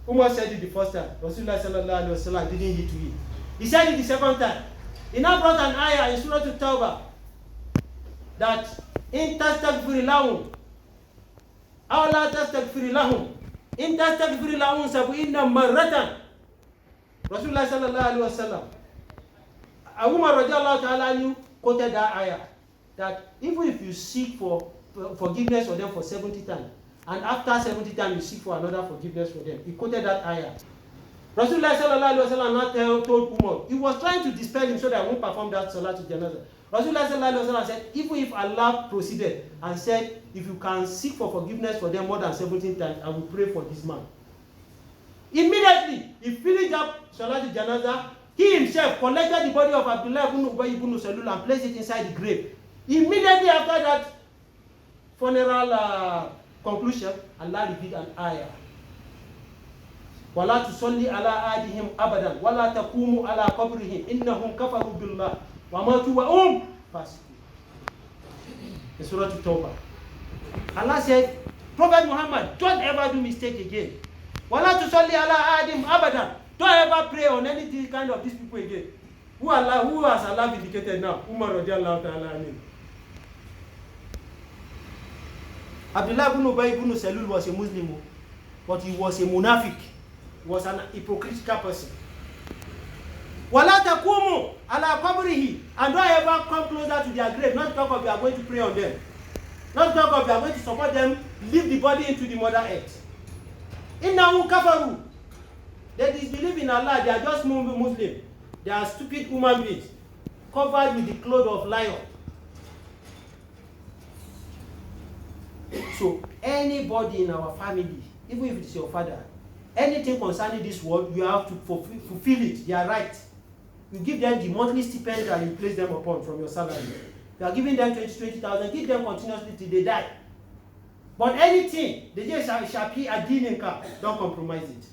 Umar said it the first time. Rasulullah sallallahu alaihi wasallam didn't hit to it. He said it the second time. He now brought an ayah in Surah At-Tawbah that in tastaghfir lahum aw la tastaghfir lahum in tastaghfir lahum 70 marratan. Rasulullah sallallahu alaihi wasallam, Umar radiallahu ta'ala quoted that ayah that even if you seek for forgiveness for them for 70 times, and after 70 times you seek for another forgiveness for them, he quoted that ayah. Rasulullah sallallahu alaihi wasallam not told Umar, he was trying to dispel him so that he won't perform that Salatul Janazah. Rasulullah sallallahu alaihi wasallam said, even if Allah proceeded and said, if you can seek for forgiveness for them more than 17 times, I will pray for this man. Immediately, he finished up Salatul Janazah. He himself collected the body of Abdullah ibn Ubayy ibn Salul and placed it inside the grave. Immediately after that funeral conclusion, Allah repeated an ayah. وَلَا تُصَلِّ عَلَىٰ آدِهِمْ أَبَدًا وَلَا تَقُومُ عَلَىٰ قَبْرِهِمْ إِنَّهُمْ كَفَرُوا بِاللَّهِ وَمَاتُوا وَهُمْ فَاسِقُونَ. In Surah At-Tawbah, Allah said, Prophet Muhammad, don't ever do mistake again. وَلَا تُصَلِّ عَلَىٰ آدِهِمْ أَبَدًا. Don't ever pray on any kind of these people again. Who has Allah vindicated now? Umar radiallahu ta'ala anhu. Abdullah ibn Ubayy ibn Salul was a Muslim, but he was a munafiq. He was an hypocritical person. وَلَا تَقُومُوا عَلَىٰ قَبْرِهِ. And don't ever come closer to their grave. Not talk of you are going to pray on them. Not talk of you are going to support them. Leave the body into the mother earth. إِنَّهُمْ كَفَرُوا. They disbelieve in Allah. They are just Muslim. They are stupid human beings covered with the cloth of lion. So anybody in our family, even if it's your father, anything concerning this world, you have to fulfill it. They are right. You give them the monthly stipend and you place them upon from your salary. You are giving them 20,000, give them continuously till they die. But anything, they just shall be a dealing car. Don't compromise it.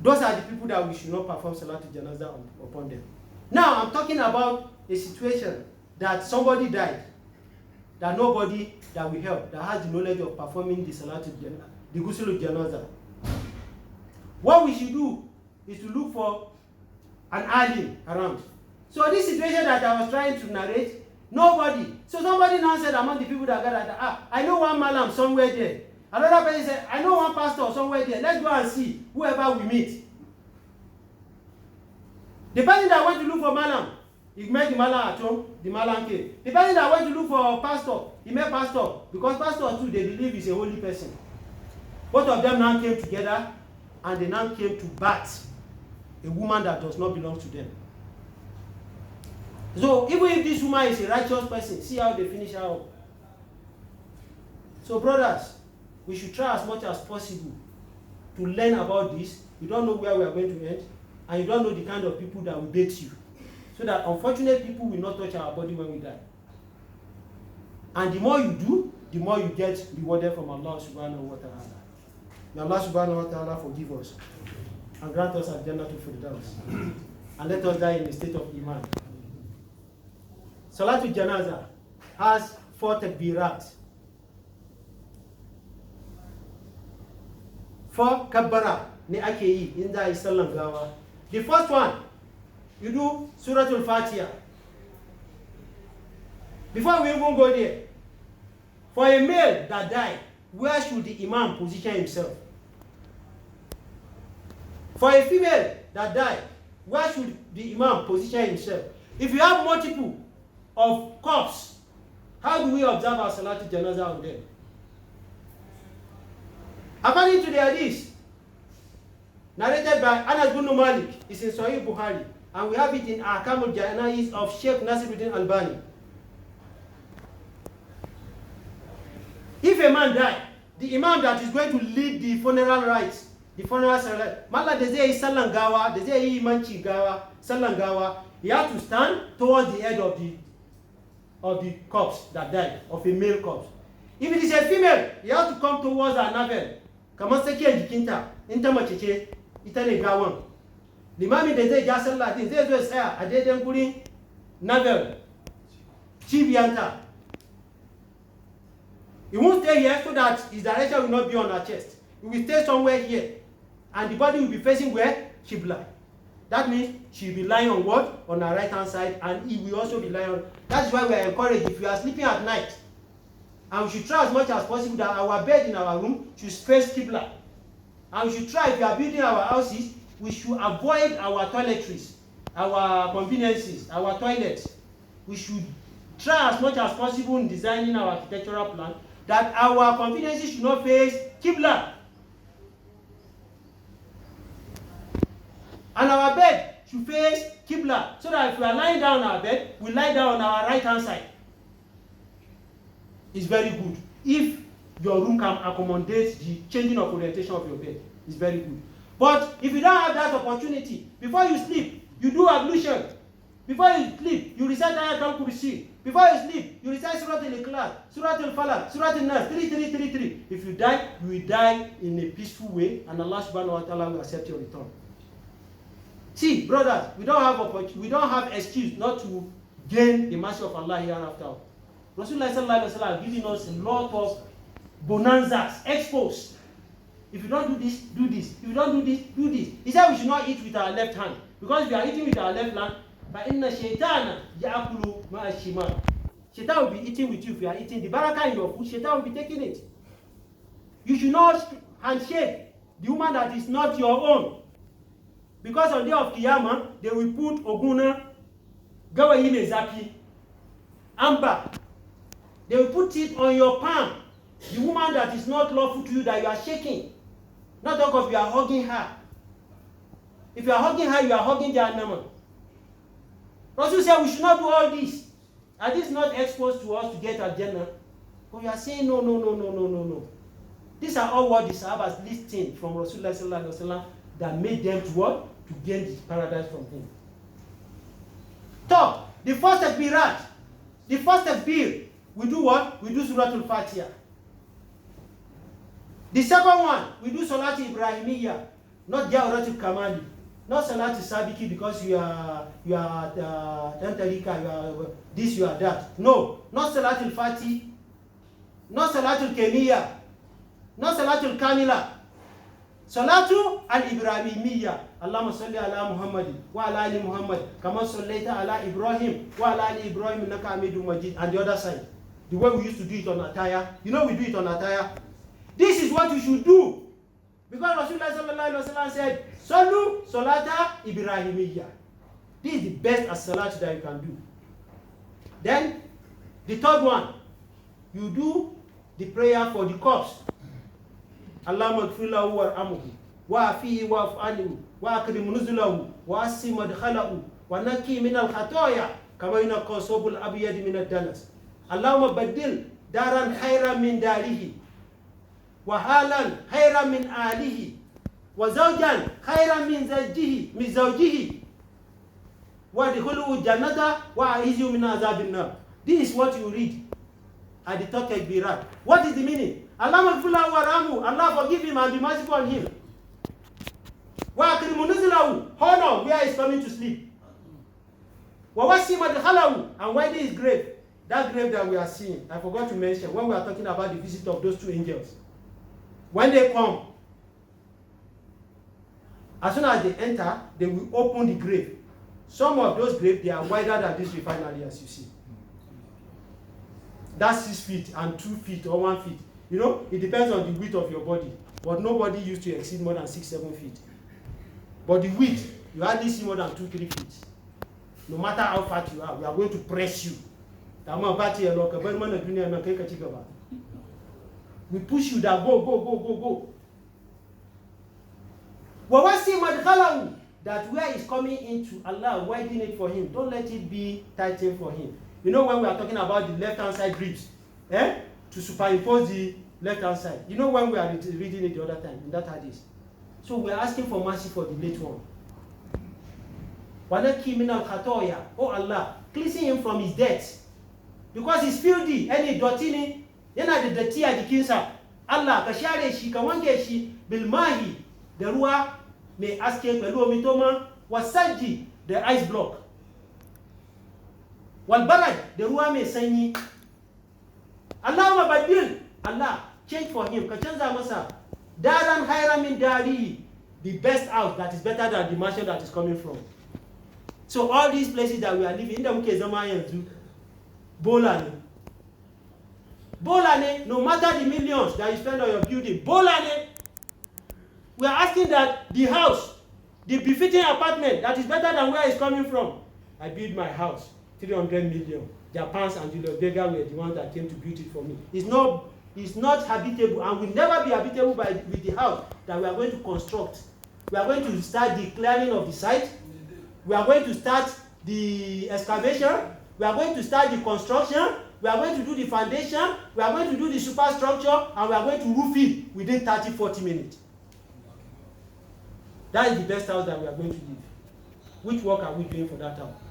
Those are the people that we should not perform Salatul Janazah upon them. Now, I'm talking about a situation that somebody died, that nobody that will help, that has the knowledge of performing the Salatul Janazah, the Ghusl Janazah. What we should do is to look for an alim around. So this situation that I was trying to narrate, nobody. So somebody now said among the people that gathered, I know one malam somewhere there. Another person said, I know one pastor somewhere there. Let's go and see whoever we meet. The person that went to look for malam, he met the malam at home, the malam came. The person that went to look for pastor, he met pastor. Because pastor too, they believe he's a holy person. Both of them now came together and they now came to bat a woman that does not belong to them. So even if this woman is a righteous person, see how they finish her up. So brothers, we should try as much as possible to learn about this. You don't know where we are going to end, and you don't know the kind of people that will bait you. So that unfortunate people will not touch our body when we die. And the more you do, the more you get rewarded from Allah subhanahu wa ta'ala. May Allah subhanahu wa ta'ala forgive us and grant us al-Jannatul Firdaus. And let us die in a state of Iman. Salatul Janazah has 4 takbirat. 4 kabbara ne ake yi in za a yi sallan gawa. The first one, you do Suratul Fatiha. Before we even go there, for a male that died, where should the imam position himself? For a female that died, where should the imam position himself? If you have multiple of corpses, how do we observe our Salatul Janazah on them? According to the hadith, narrated by Anas bin Malik, is in Sahih Bukhari, and we have it in Ahkamul Janaiz of Sheikh Nasiruddin Albani. If a man died, the imam that is going to lead the funeral rites, the funeral ceremony, Mala de zai sallan gawa, de zai yi manci gawa, sallan gawa, he has to stand towards the head of the corpse that died, of a male corpse. If it is a female, he has to come towards her navel. Kamar tsakiyar jikinta, in ta mace ce, ita ne gawan. Limamin da zai ja sallah din zai zo tsaya a daidai gurin navel, cibiyanta. He won't stay here so that his direction will not be on her chest. He will stay somewhere here. And the body will be facing where? Qibla. That means she will be lying on what? On her right hand side, and he will also be lying on. That's why we are encouraged, if you are sleeping at night, and we should try as much as possible that our bed in our room should face Qibla. And we should try, if we are building our houses, we should avoid our toiletries, our conveniences, our toilets. We should try as much as possible in designing our architectural plan that our conveniences should not face Qibla. And our bed should face Qibla, so that if we are lying down on our bed, we lie down on our right hand side. It's very good. If your room can accommodate the changing of orientation of your bed, it's very good. But if you don't have that opportunity, before you sleep, you do ablution. Before you sleep, you recite Ayatul Kursi. Before you sleep, you recite Surah Al-Ikhlas, Surah Al-Falaq, Surah Al-Nas, 3. If you die, you will die in a peaceful way, and Allah subhanahu wa ta'ala will accept your return. See, brothers, we don't have excuse not to gain the mercy of Allah hereafter. Rasulullah sallallahu alaihi wasallam giving us a lot of bonanzas, expos. If you don't do this, do this. If you don't do this, do this. He said we should not eat with our left hand, because if we are eating with our left hand, فَإِنَّ الشَّيْطَانَ يَأْكُلُ مَعَ الشِّمَالِ. Shaitan will be eating with you. If you are eating the barakah in your food, Shaitan will be taking it. You should not handshake the woman that is not your own. Because on the day of Qiyamah, they will put Oguna, Gawayine Zaki, Amber. They will put it on your palm. The woman that is not lawful to you, that you are shaking. Not talk of you are hugging her. If you are hugging her, you are hugging Jahannam. Rasul said we should not do all this. Are this not exposed to us to get a Jannah? But you are saying no. These are all what the Sahabas listened from Rasulullah sallallahu alaihi wasallam that made them to what? To gain this paradise from him. Talk. The first takbirat, the first takbir, we do what? We do Surah Al-Fatiha. The second one, we do Salat Ibrahimiyya, not Jawrat Kamali, not Salat Sabiki because you are Tantarika, you are this, you are that. No, not Salat Al-Fatih, not Salat Al-Kemiyya, not Salat Al-Kamila. Salatu al-Ibrahimiyya. Allahumma salli ala Muhammadin wa ala ali Muhammad kama sallaita ala Ibrahim wa ala ali Ibrahim innaka Hamidum Majid. And the other side, the way we used to do it on attire. You know we do it on attire. This is what you should do. Because Rasulullah sallallahu alaihi wasallam said, Sallu salata Ibrahimiyya. This is the best as-salat that you can do. Then, the third one, you do the prayer for the corpse. Allahumma ighfir lahu warhamhu wa afihi wa'fu anhu wa akrim nuzulahu wa assi madkhalahu wa nakki min al-khataaya kama yunqqa thawbul abyad min ad-danas. Allahumma baddil daran khayran min darihi wa halan khayran min alihi wa zawjan khayran min zawjihi wa adkhilhu jannata wa a'idhu min azabin nar. This is what you read at the third takbirat. What is the meaning? Allah forgive him and be merciful on him. Honor where he is coming to sleep. And widen his grave. That grave that we are seeing, I forgot to mention when we are talking about the visit of those two angels. When they come, as soon as they enter, they will open the grave. Some of those graves, they are wider than this refinery, as you see. That's 6 feet and 2 feet or 1 feet. You know, it depends on the width of your body. But nobody used to exceed more than 6-7 feet. But the width, you hardly see more than 2-3 feet. No matter how fat you are, we are going to press you. We push you that go. That where he's coming into, Allah widen it for him. Don't let it be tightened for him. You know when we are talking about the left-hand side ribs, to superimpose the left-hand side. You know when we are reading it the other time, in that hadith. So we are asking for mercy for the late one. Oh Allah, cleansing him from his debts. Because he's filthy, any dotini, yana the dirty at the kinsa. Allah, ka share shi, ka wanke shi, bilmahi, the ruwa, may ask him, pelu omitoma, wasaji, the ice block. Walbaraj, the ruwa may sanyi. Allahumma badil, Allah, change for him, ka chanza masa. Daran khayran min dari, the best house that is better than the mansion that is coming from. So all these places that we are living, in the muke zama yanzu, Bolane, no matter the millions that you spend on your building, Bolane, we are asking that the house, the befitting apartment that is better than where it's coming from. I built my house, 300 million. Japan's and Julius Berger were the ones that came to build it for me. It's not habitable and will never be habitable with the house that we are going to construct. We are going to start the clearing of the site. We are going to start the excavation. We are going to start the construction. We are going to do the foundation. We are going to do the superstructure. And we are going to roof it within 30-40 minutes. That is the best house that we are going to live. Which work are we doing for that house?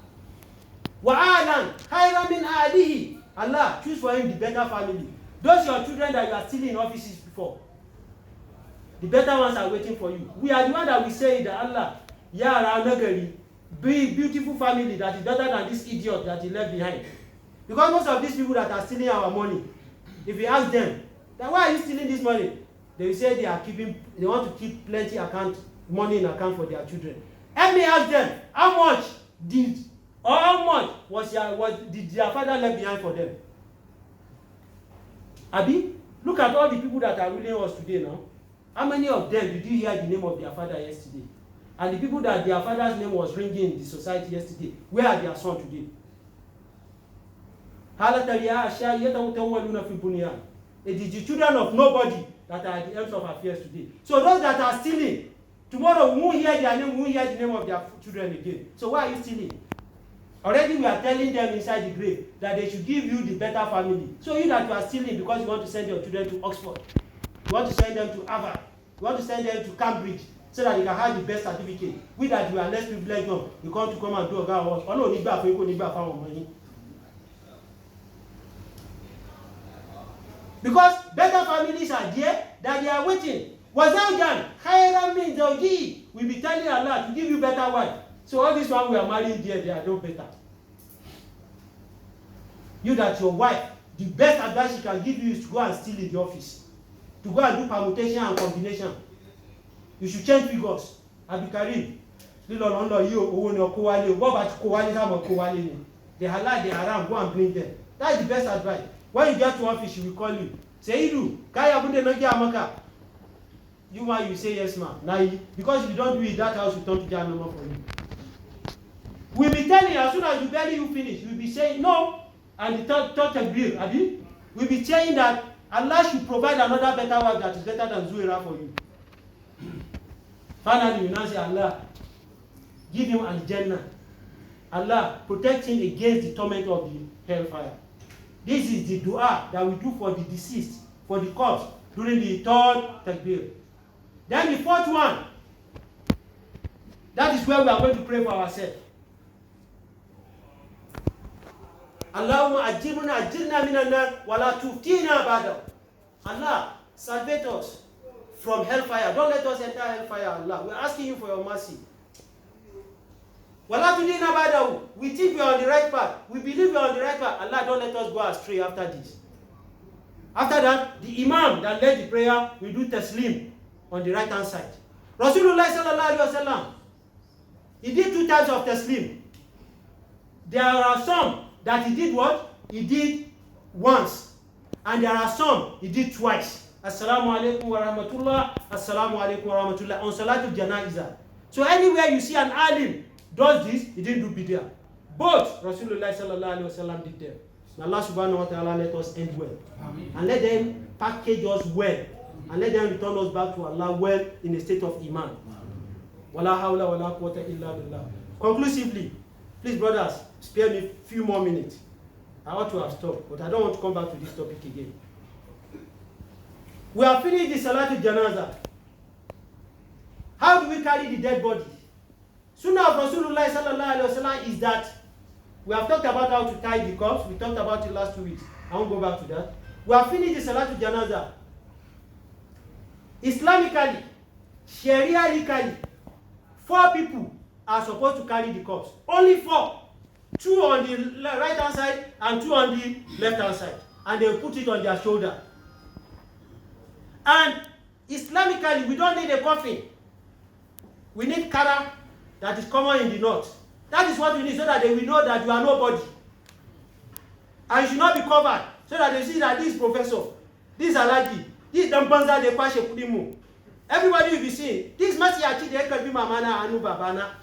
Wa'alan khayran min alihi. Allah, choose for him the better family. Those your children that you are still in offices before, the better ones are waiting for you. We are the one that we say that Allah, Yara Nagari, be beautiful family that is better than this idiot that he left behind. Because most of these people that are stealing our money, if you ask them, then why are you stealing this money? They will say they want to keep plenty money in account for their children. Let me ask them, how much did their father left behind for them? Abi, look at all the people that are ruling us today now. How many of them did you hear the name of their father yesterday? And the people that their father's name was ringing in the society yesterday, where are their sons today? It is the children of nobody that are at the ends of affairs today. So those that are stealing, tomorrow we won't hear their name, we won't hear the name of their children again. So why are you stealing? Already we are telling them inside the grave that they should give you the better family. So you that you are stealing because you want to send your children to Oxford, you want to send them to Harvard, you want to send them to Cambridge, so that you can have the best certificate. We that you are less privileged one, you come and do a guy was. Oh no, need back for you, need back for money. Because better families are there that they are waiting. Wazaujan, khairan min zawji. We be telling Allah to give you better wife. So all this one we are marrying there, they are no better. You that your wife, the best advice she can give you is to go and steal in the office. To go and do permutation and combination. You should change figures. Abi Karim. They halal, they haram, go and bring them. That's the best advice. When you get to office, she will call you. Say, Idu, you say yes, ma'am. Now, because if you don't do it, that house will turn to Jahannam for you. We'll be telling you, as soon as you barely you finish, we'll be saying no. And the third takbir, Abi, we'll be saying that Allah should provide another better wife that is better than Zuhaira for you. Finally, we now say, Allah, give him al-Jannah. Allah, protect him against the torment of the hellfire. This is the dua that we do for the deceased, for the corpse, during the third takbir. Then the fourth one, that is where we are going to pray for ourselves. Allahumma ajirna minan nar wa la tuftina ba'da. Allah, salvate us from hellfire. Don't let us enter hellfire, Allah. We're asking you for your mercy. Wa la tuftina ba'da. We think we are on the right path. We believe we are on the right path. Allah, don't let us go astray after this. After that, the imam that led the prayer will do taslim on the right hand side. Rasulullah sallallahu alaihi wasallam, he did 2 types of taslim. There are some that he did what? He did once. And there are some he did twice. Assalamu alaikum wa rahmatullah, assalamu alaikum wa rahmatullah, on salatul janaiza. So anywhere you see an alim does this, he didn't do bid'ah. Both Rasulullah sallallahu alaihi wasallam did them. May Allah subhanahu wa ta'ala let us end well. Amen. And let them package us well. And let them return us back to Allah well in a state of iman. Wala hawla wala quwwata illa billah. Conclusively, please brothers, spare me a few more minutes. I ought to have stopped, but I don't want to come back to this topic again. We have finished the Salatul Janaza. How do we carry the dead body? Sunnah of Rasulullah sallallahu alaihi wasallam is that we have talked about how to tie the corpse. We talked about it last 2 weeks. I won't go back to that. We have finished the Salatul Janaza. Islamically, Shariaically, 4 people are supposed to carry the corpse. Only 4. 2 on the right hand side and 2 on the left hand side. And they put it on their shoulder. And Islamically, we don't need a coffin. We need kara that is common in the north. That is what we need so that they will know that you are nobody. And you should not be covered so that they see that this professor, this Alaji, this Dampanza de Pashe Kudimu. Everybody will be saying, this Masiachi de Kabi Mamana Anu Babana.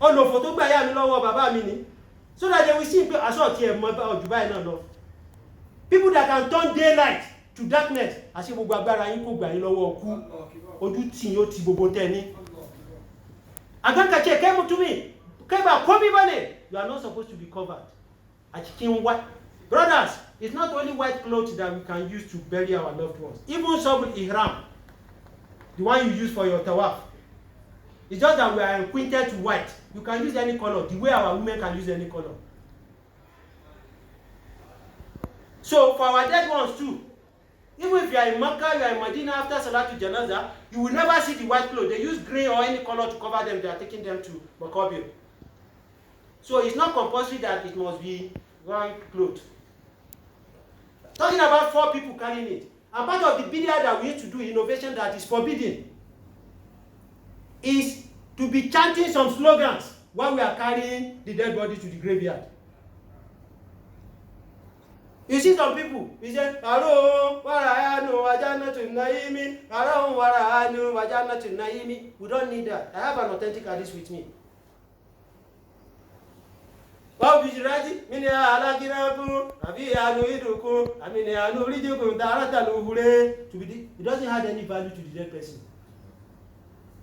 Oh no, photo by Yamilawa Baba Mini. So that they will see people that can turn daylight to darkness. I say, you are not supposed to be covered. Brothers, it's not only white clothes that we can use to bury our loved ones. Even Sabul Ihram, the one you use for your tawaf. It's just that we are acquainted to white. You can use any color, the way our women can use any color. So for our dead ones too, even if you are in Makkah, you are in Medina after Salatul Janaza, you will never see the white clothes. They use grey or any color to cover them. They are taking them to Makabir. So it's not compulsory that it must be white clothes. Talking about 4 people carrying it. And part of the bid'ah that we need to do, innovation that is forbidden, is to be chanting some slogans while we are carrying the dead body to the graveyard. You see some people, we say, Aro, warayanu, wajanatu naimi, Aro, warayanu, wajanatu naimi. We don't need that. I have an authentic hadith with me. It doesn't add any value to the dead person.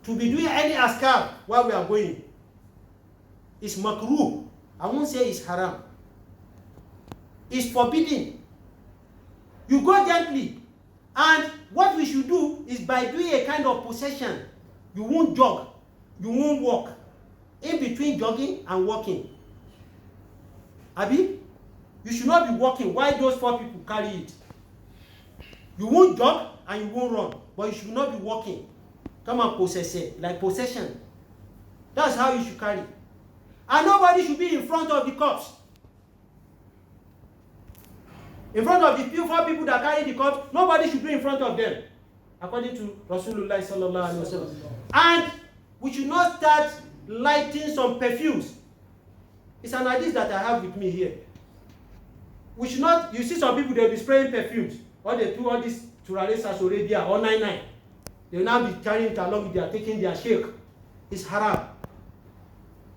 To be doing any askar while we are going is makruh. I won't say it's haram. It's forbidden. You go gently. And what we should do is by doing a kind of possession, you won't jog, you won't walk. In between jogging and walking. Abi, you should not be walking while those 4 people carry it. You won't jog and you won't run, but you should not be walking. Come and possess it, like possession. That's how you should carry. And nobody should be in front of the corpse. In front of the 4 people that carry the corpse, nobody should be in front of them, according to Rasulullah sallallahu alaihi wasallam. And we should not start lighting some perfumes. It's an idea that I have with me here. We should not, you see some people, they'll be spraying perfumes, or they do all this turare Arabia or 99. They will now be carrying it along with their, taking their shake. It's haram.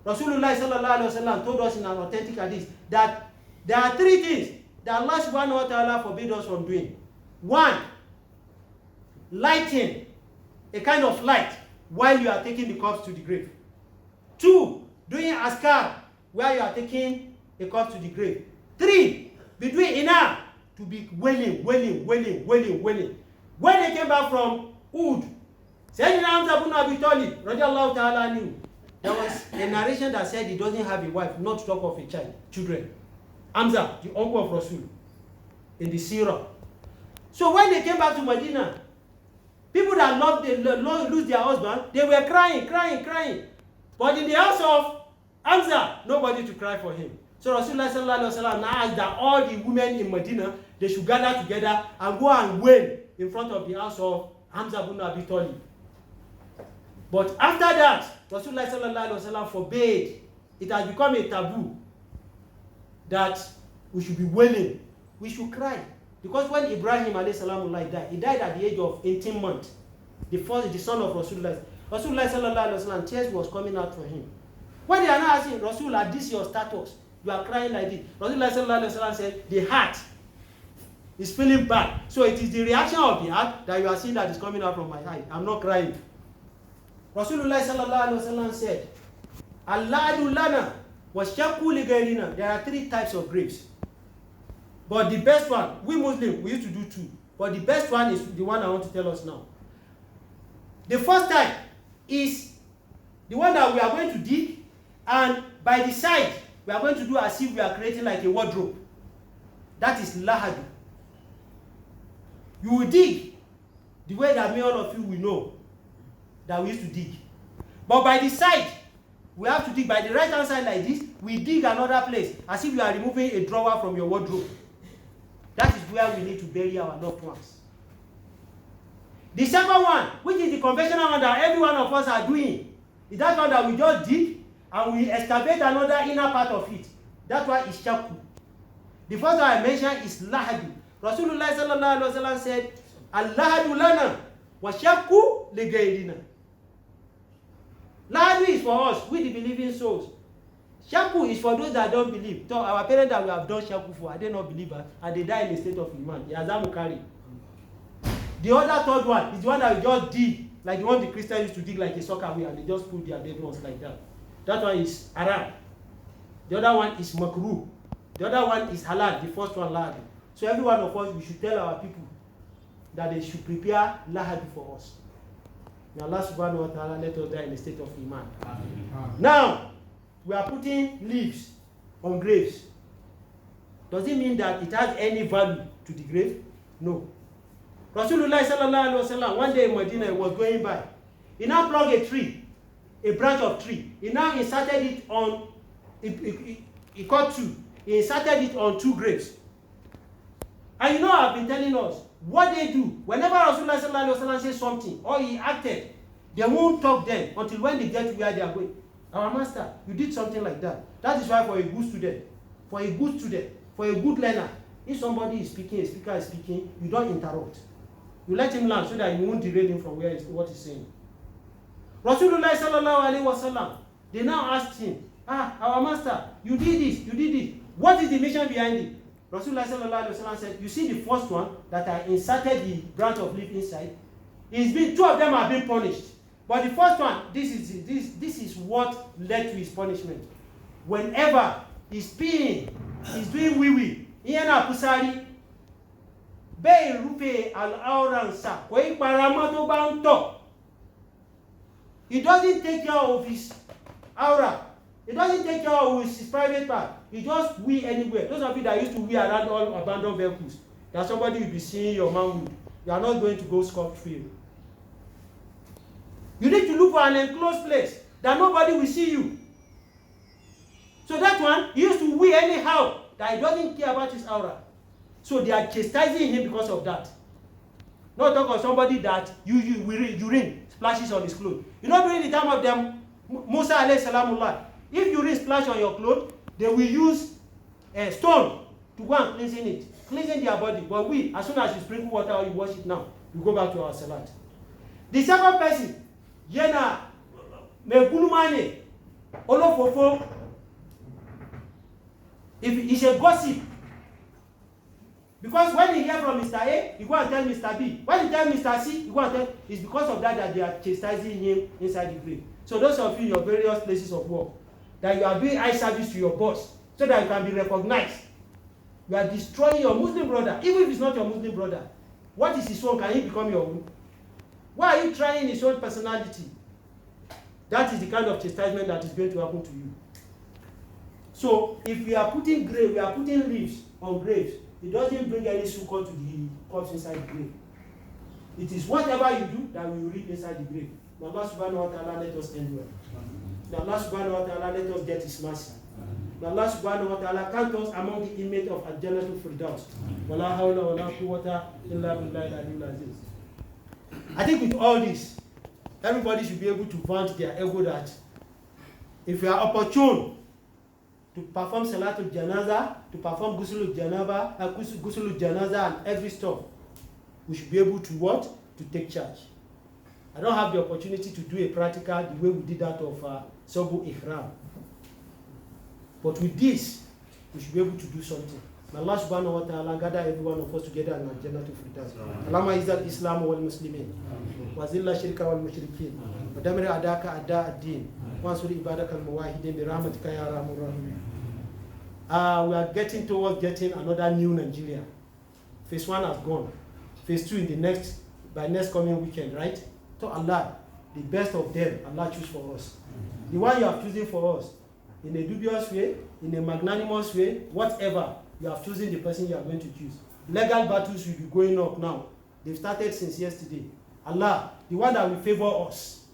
Rasulullah sallallahu alaihi wasallam told us in an authentic hadith that there are 3 things that Allah subhanahu wa ta'ala forbid us from doing. 1, lighting a kind of light while you are taking the corpse to the grave. 2, doing askar where you are taking a corpse to the grave. 3, be doing ina to be wailing. When they came back from Uhud, Sayyidina Hamza ibn Abi Talib, radiallahu ta'ala anhu, there was a narration that said he doesn't have a wife, not to talk of a children. Hamza, the uncle of Rasul, in the Sirah. So when they came back to Medina, people that lose their husband, they were crying. But in the house of Hamza, nobody to cry for him. So Rasulullah sallallahu alaihi wasallam now asked that all the women in Medina, they should gather together and go and wail in front of the house of Hamza ibn Abi Talib. But after that, Rasulullah sallallahu alaihi wasallam forbade. It has become a taboo that we should be wailing, we should cry. Because when Ibrahim alayhi salam died, he died at the age of 18 months. The son of Rasulullah. Rasulullah sallallahu alaihi wasallam, tears was coming out for him. When they are now asking, Rasulullah, this is your status. You are crying like this. Rasulullah sallallahu alaihi wasallam said, the heart is feeling bad. So it is the reaction of the heart that you are seeing that is coming out from my eye. I'm not crying. Rasulullah sallallahu alaihi wasallam said, Allahadu lana wa shakku li gairina. There are 3 types of graves. But the best one, we Muslims, we used to do 2. But the best one is the one I want to tell us now. The first type is the one that we are going to dig, and by the side, we are going to do as if we are creating like a wardrobe. That is lahadu. You will dig the way that many of you will know that we used to dig. But by the side, we have to dig by the right hand side like this. We dig another place as if you are removing a drawer from your wardrobe. That is where we need to bury our loved ones. The second one, which is the conventional one that every one of us are doing, is that one that we just dig and we excavate another inner part of it. That one is shakku. The first one I mentioned is lahadu. Rasulullah sallallahu alaihi wasallam said, Allahadu lana wa shakku li gairina. Lahadu is for us, we the believing souls. Shakku is for those that don't believe. So our parents that we have done shakku for, are they not believers? And they die in a state of iman. Yazamukari. The other third one is the one that we just dig, like the one the Christians used to dig like a soccer wheel, and they just put their dead ones like that. That one is haram. The other one is makruh. The other one is halal. The first one lahadu. So every one of us, we should tell our people that they should prepare lahadu for us. May Allah subhanahu wa ta'ala let us die in a state of iman. Amen. Now, we are putting leaves on graves. Does it mean that it has any value to the grave? No. Rasulullah sallallahu alaihi wasallam, one day in Medina, he was going by. He now plugged a tree, a branch of tree. He now inserted it on, he cut 2. He inserted it on 2 graves. And you know, I've been telling us, what they do, whenever Rasulullah sallallahu alaihi wasallam says something, or he acted, they won't talk them until when they get to where they are going. Our master, you did something like that. That is why for a good student, for a good learner, if somebody is speaking, a speaker is speaking, you don't interrupt. You let him learn so that you won't derail him from what he's saying. Rasulullah sallallahu alaihi wasallam, they now asked him, our master, you did this. What is the mission behind it? Rasulullah sallallahu alaihi wasallam said, you see the first one that I inserted the branch of leaf inside, 2 of them have been punished. But the first one, this is what led to his punishment. Whenever he's peeing, he's doing wee-wee, the bẹ́ẹ̀ rupe al-auransa kò í paramọ́ tó bá ń tọ̀. He doesn't take care of his aura. He doesn't take care of his private part. He just wee anywhere. Those of you that used to wee around all abandoned vehicles, that somebody will be seeing your manhood. You are not going to go scot-free. You need to look for an enclosed place that nobody will see you. So that one, he used to wee anyhow, that he doesn't care about his aura. So they are chastising him because of that. Not talk of somebody that urine splashes on his clothes. You know, during the time of them, Musa alayhi salamullah, if urine splash on your clothes, they will use a stone to go and cleansing their body. But we, as soon as you sprinkle water or you wash it now, you go back to our salat. The second person, Yena Megulumane, Olofofo, if it's a gossip. Because when he hear from Mr. A, he go and tell Mr. B. When he tell Mr. C, he go and tell, it's because of that they are chastising him inside the grave. So those of you in your various places of work, that you are doing eye service to your boss, so that you can be recognized. You are destroying your Muslim brother, even if it's not your Muslim brother. What is his own? Can he become your own? Why are you trying his own personality? That is the kind of chastisement that is going to happen to you. So if we are putting leaves on graves, it doesn't bring any succor to the corpse inside the grave. It is whatever you do that will reap inside the grave. May Allah subhanahu wa ta'ala let us end well. May Allah subhanahu wa ta'ala let us get his mercy. May Allah subhanahu wa ta'ala count us among the inmates of Al-Jannatul Firdaus. Wala hawla wala quwwata illa billahi al-aliyyil aziz. I think with all this, everybody should be able to vaunt their ego that if we are opportune to perform Salatul Janaza, to perform Gusulul Janaza and every stuff, we should be able to what? To take charge. I don't have the opportunity to do a practical the way we did that of Sabu Ihram. But with this, we should be able to do something. May Allah subhanahu wa ta'ala gather every one of us together in Al-Jannatul Firdaus. Allahumma izzal Islam wal Muslimin. Wa zilla shirka wal mushrikin. Wa damir adaka adda ad-din. Wa ansur ibadaka al-muwahidin bi rahmatika ya arhamar rahimin. We are getting towards getting another new Nigeria. Phase 1 has gone. Phase 2 by next coming weekend, right? So Allah, the best of them, Allah choose for us. The one you have chosen for us, in a dubious way, in a magnanimous way, whatever, you have chosen the person you are going to choose. Legal battles will be going up now. They've started since yesterday. Allah, the one that will favor us.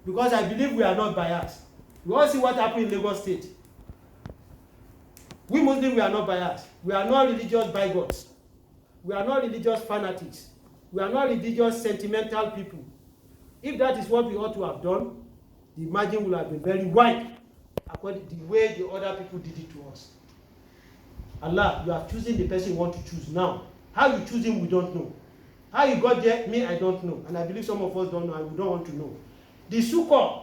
Because I believe we are not biased. We all see what happened in Lagos State. We Muslims, we are not biased. We are not religious bigots. We are not religious fanatics. We are not religious sentimental people. If that is what we ought to have done, the margin will have been very wide according to the way the other people did it to us. Allah, you have chosen the person you want to choose now. How you choose him, we don't know. How you got there, me, I don't know. And I believe some of us don't know and we don't want to know. The succor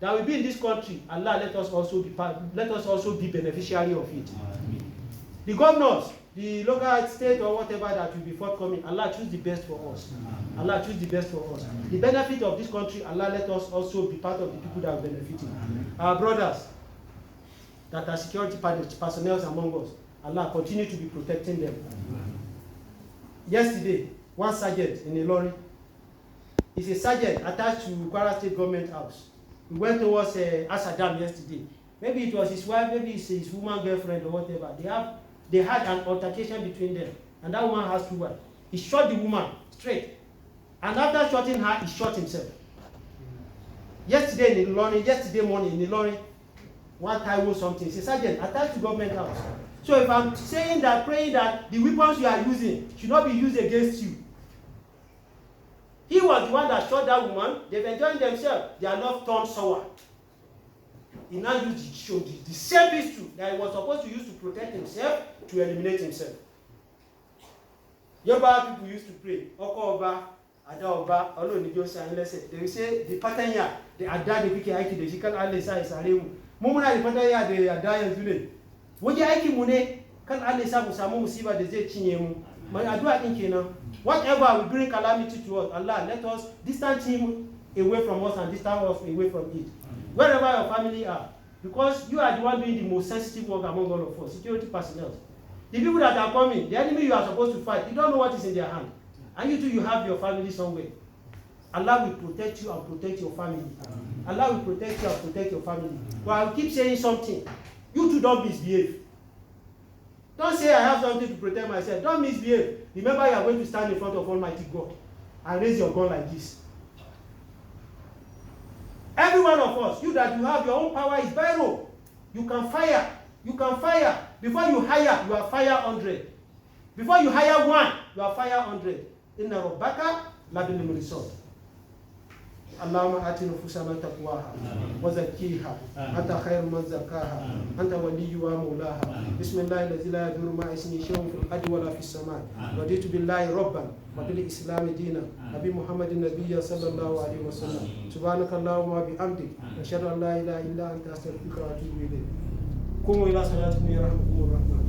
that will be in this country, Allah, let us also be beneficiary of it. The governors, the local state or whatever that will be forthcoming, Allah choose the best for us. Allah choose the best for us. The benefit of this country, Allah let us also be part of the people that are benefiting. Our brothers that are security personnel among us, Allah continue to be protecting them. Yesterday, one sergeant in a lorry, is a sergeant attached to Kwara State Government House. We went towards S.A.W yesterday. Maybe it was his wife, maybe it's his woman girlfriend or whatever. They had an altercation between them, and that woman has 2 wives. He shot the woman straight, and after shooting her, he shot himself. Yesterday morning in the lorry, one Taiwo something, it's a sergeant attached to government house. So if I'm saying that, praying that the weapons you are using should not be used against you. He was the one that shot that woman. They've enjoyed themselves. Their love turned sour. He now used the same pistol that he was supposed to use to protect himself, to eliminate himself. Yoruba people used to pray. Oko Oba, Ada Oba, Olonijo Sanlese. They will say the pattern here, the Ada the Piki Aiki, the Shikal Alesa is Aremu. Mumuna the pattern here, the Ada and Zule. Woji Aiki Mune, Kan Alesa Musamu Musiba, the Zay Chinyemu. My Adua Inkina. Whatever will bring calamity to us, Allah, let us distance him away from us and distance us away from it. Wherever your family are, because you are the one doing the most sensitive work among all of us, security personnel. The people that are coming, the enemy you are supposed to fight, you don't know what is in their hand. And you too, you have your family somewhere. Allah will protect you and protect your family. Allah will protect you and protect your family. But I will keep saying something. You too don't misbehave. Don't say I have something to protect myself. Don't misbehave. Remember you are going to stand in front of Almighty God and raise your gun like this. Every one of us, you that you have your own power is viral. You can fire. You can fire. Before you hire, you are fire 100. Before you hire one, you are fire 100. Inna rabbaka labil mirsad. Allahumma ati nufusana taqwaha wa zakkiha anta khairu man zakkaha anta waliyuha mawlaha bismillahil ladzi la yadurru ma'a ismihi shay'un fil ardi wala fis samai raditu billahi rabban wa bil islami dinan nabi muhammadin nabiyyan sallallahu alaihi wasallam subhanaka allahumma wa bihamdik ashhadu an la ilaha illa anta astaghfiruka wa atubu ilayk qumu ila salatikum yarhamukumur rahman